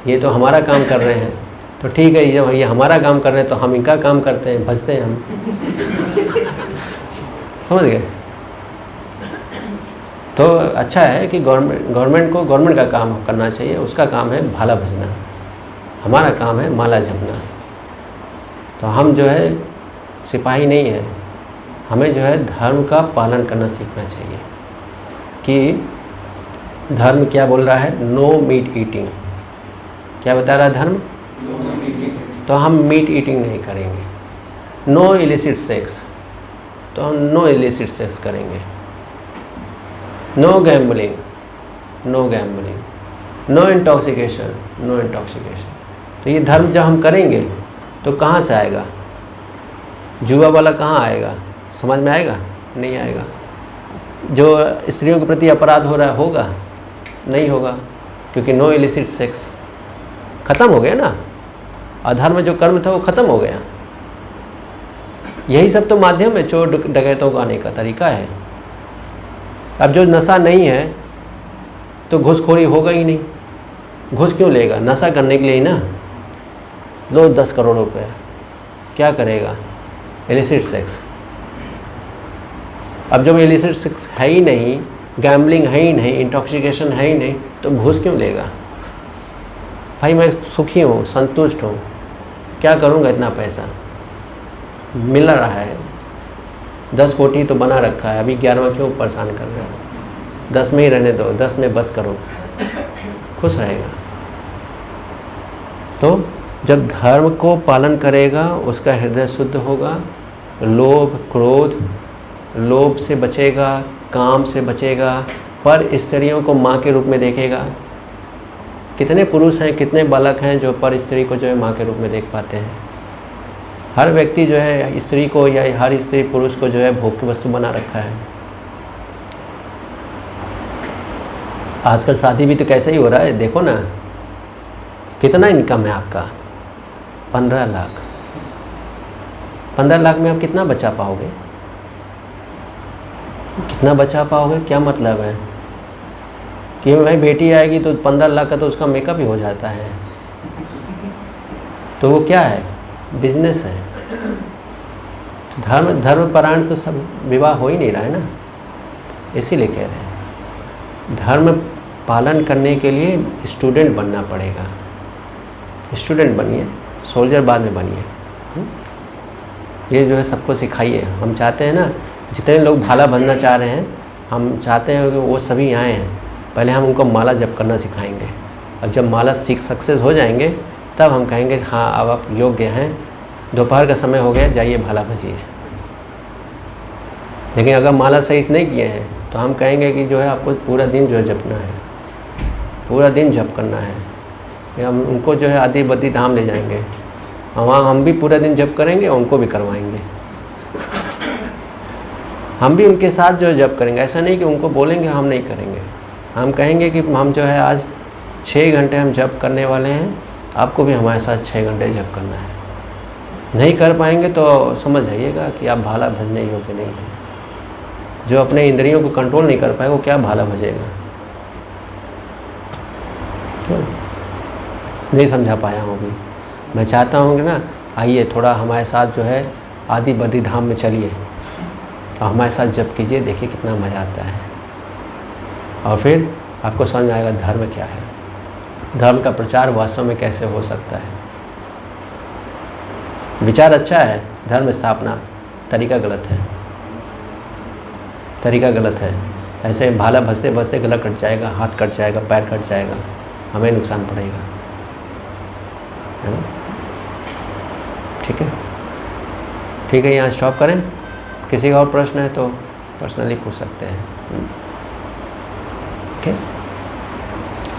Speaker 1: ये तो हमारा काम कर रहे हैं, तो ठीक है जब ये हमारा काम कर रहे हैं तो हम इनका काम करते हैं, भजते हैं हम। समझ गए? तो अच्छा है कि गवर्नमेंट को गवर्नमेंट का काम करना चाहिए, उसका काम है भाला भजना, हमारा काम है माला जपना। तो हम जो है सिपाही नहीं है, हमें जो है धर्म का पालन करना सीखना चाहिए। कि धर्म क्या बोल रहा है? No meat eating. क्या बता रहा है धर्म? तो हम मीट ईटिंग नहीं करेंगे। नो इलिसिट सेक्स, तो हम नो इलिसिट सेक्स करेंगे। No gambling, no intoxication, no intoxication. तो ये धर्म जब हम करेंगे तो कहाँ से आएगा? जुआ वाला कहाँ आएगा? समझ में आएगा? नहीं आएगा। जो स्त्रियों के प्रति अपराध हो रहा है होगा? नहीं होगा, क्योंकि नो इलिसिट सेक्स खत्म हो गया ना। अधर्म जो कर्म था वो खत्म हो गया। यही सब तो माध्यम है चोर डकैतों को आने का तरीका है। अब जो नशा नहीं है तो घूसखोरी होगा ही नहीं। घूस क्यों लेगा? नशा करने के लिए ही ना। लो 10 करोड़ रुपए, क्या करेगा? Illicit sex. अब जब इलिसिट सेक्स है ही नहीं, गैम्बलिंग है ही नहीं, इंटॉक्सिकेशन है ही नहीं, तो घूस क्यों लेगा? भाई मैं सुखी हूँ, संतुष्ट हूँ, क्या करूँगा इतना पैसा मिल रहा है। 10 कोटी तो बना रखा है, अभी 11वां क्यों परेशान कर रहे हो? 10 में ही रहने दो, 10 में बस करो, खुश रहेगा। तो जब धर्म को पालन करेगा उसका हृदय शुद्ध होगा, लोभ से बचेगा, काम से बचेगा, पर स्त्रियों को माँ के रूप में देखेगा। कितने पुरुष हैं, कितने बालक हैं जो पर स्त्री को जो है माँ के रूप में देख पाते हैं? हर व्यक्ति जो है स्त्री को या हर स्त्री पुरुष को जो है भोग की वस्तु बना रखा है। आजकल शादी भी तो कैसे ही हो रहा है, देखो ना। कितना इनकम है आपका? 15 लाख। 15 लाख में आप कितना बचा पाओगे? कितना बचा पाओगे? क्या मतलब है कि भाई बेटी आएगी तो 15 लाख का तो उसका मेकअप ही हो जाता है। तो वो क्या है? बिजनेस है। तो धर्मपरायण तो सब विवाह हो ही नहीं रहा है ना, इसीलिए कह रहे हैं धर्म पालन करने के लिए स्टूडेंट बनना पड़ेगा। स्टूडेंट बनिए, सोल्जर बाद में बनिए। ये जो है सबको सिखाइए। हम चाहते हैं ना जितने लोग भाला बनना चाह रहे हैं, हम चाहते हैं कि वो सभी आए हैं। पहले हम उनको माला जप करना सिखाएंगे। अब जब माला सक्सेस हो जाएंगे तब हम कहेंगे हाँ अब आप योग्य हैं, दोपहर का समय हो गया, जाइए भाला भजिए। लेकिन अगर माला सही से नहीं किए हैं तो हम कहेंगे कि जो है आपको पूरा दिन जो है जपना है, पूरा दिन जप करना है। हम उनको जो है आदि बद्री धाम ले जाएंगे, वहाँ हम भी पूरा दिन जप करेंगे और उनको भी करवाएंगे। हम भी उनके साथ जो है जप करेंगे। ऐसा नहीं कि उनको बोलेंगे हम नहीं करेंगे, हम कहेंगे कि हम जो है आज 6 घंटे हम जप करने वाले हैं, आपको भी हमारे साथ 6 घंटे जप करना है। नहीं कर पाएंगे तो समझ जाइएगा कि आप भाला भजने योग्य नहीं हैं। जो अपने इंद्रियों को कंट्रोल नहीं कर पाए वो क्या भाला भजेगा। तो नहीं समझा पाया हूँ अभी। मैं चाहता हूँ कि ना आइए थोड़ा हमारे साथ जो है आदि बद्री धाम में चलिए और हमारे साथ जप कीजिए, देखिए कितना मज़ा आता है। और फिर आपको समझ में आएगा धर्म क्या है, धर्म का प्रचार वास्तव में कैसे हो सकता है। विचार अच्छा है, धर्म स्थापना, तरीका गलत है, तरीका गलत है। ऐसे भाला भजते भजते गला कट जाएगा, हाथ कट जाएगा, पैर कट जाएगा, हमें नुकसान पड़ेगा, है ना। ठीक है, ठीक है, यहाँ स्टॉप करें। किसी का और प्रश्न है तो पर्सनली पूछ सकते हैं। ओके,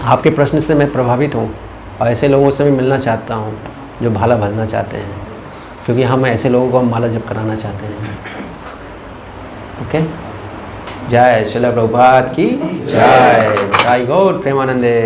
Speaker 1: आपके प्रश्न से मैं प्रभावित हूँ और ऐसे लोगों से मैं मिलना चाहता हूँ जो भाला भजना चाहते हैं, क्योंकि हम ऐसे लोगों को हम माला जप कराना चाहते हैं। ओके, जय श्रील प्रभुपाद की जय, जय गौर प्रेमानंदे।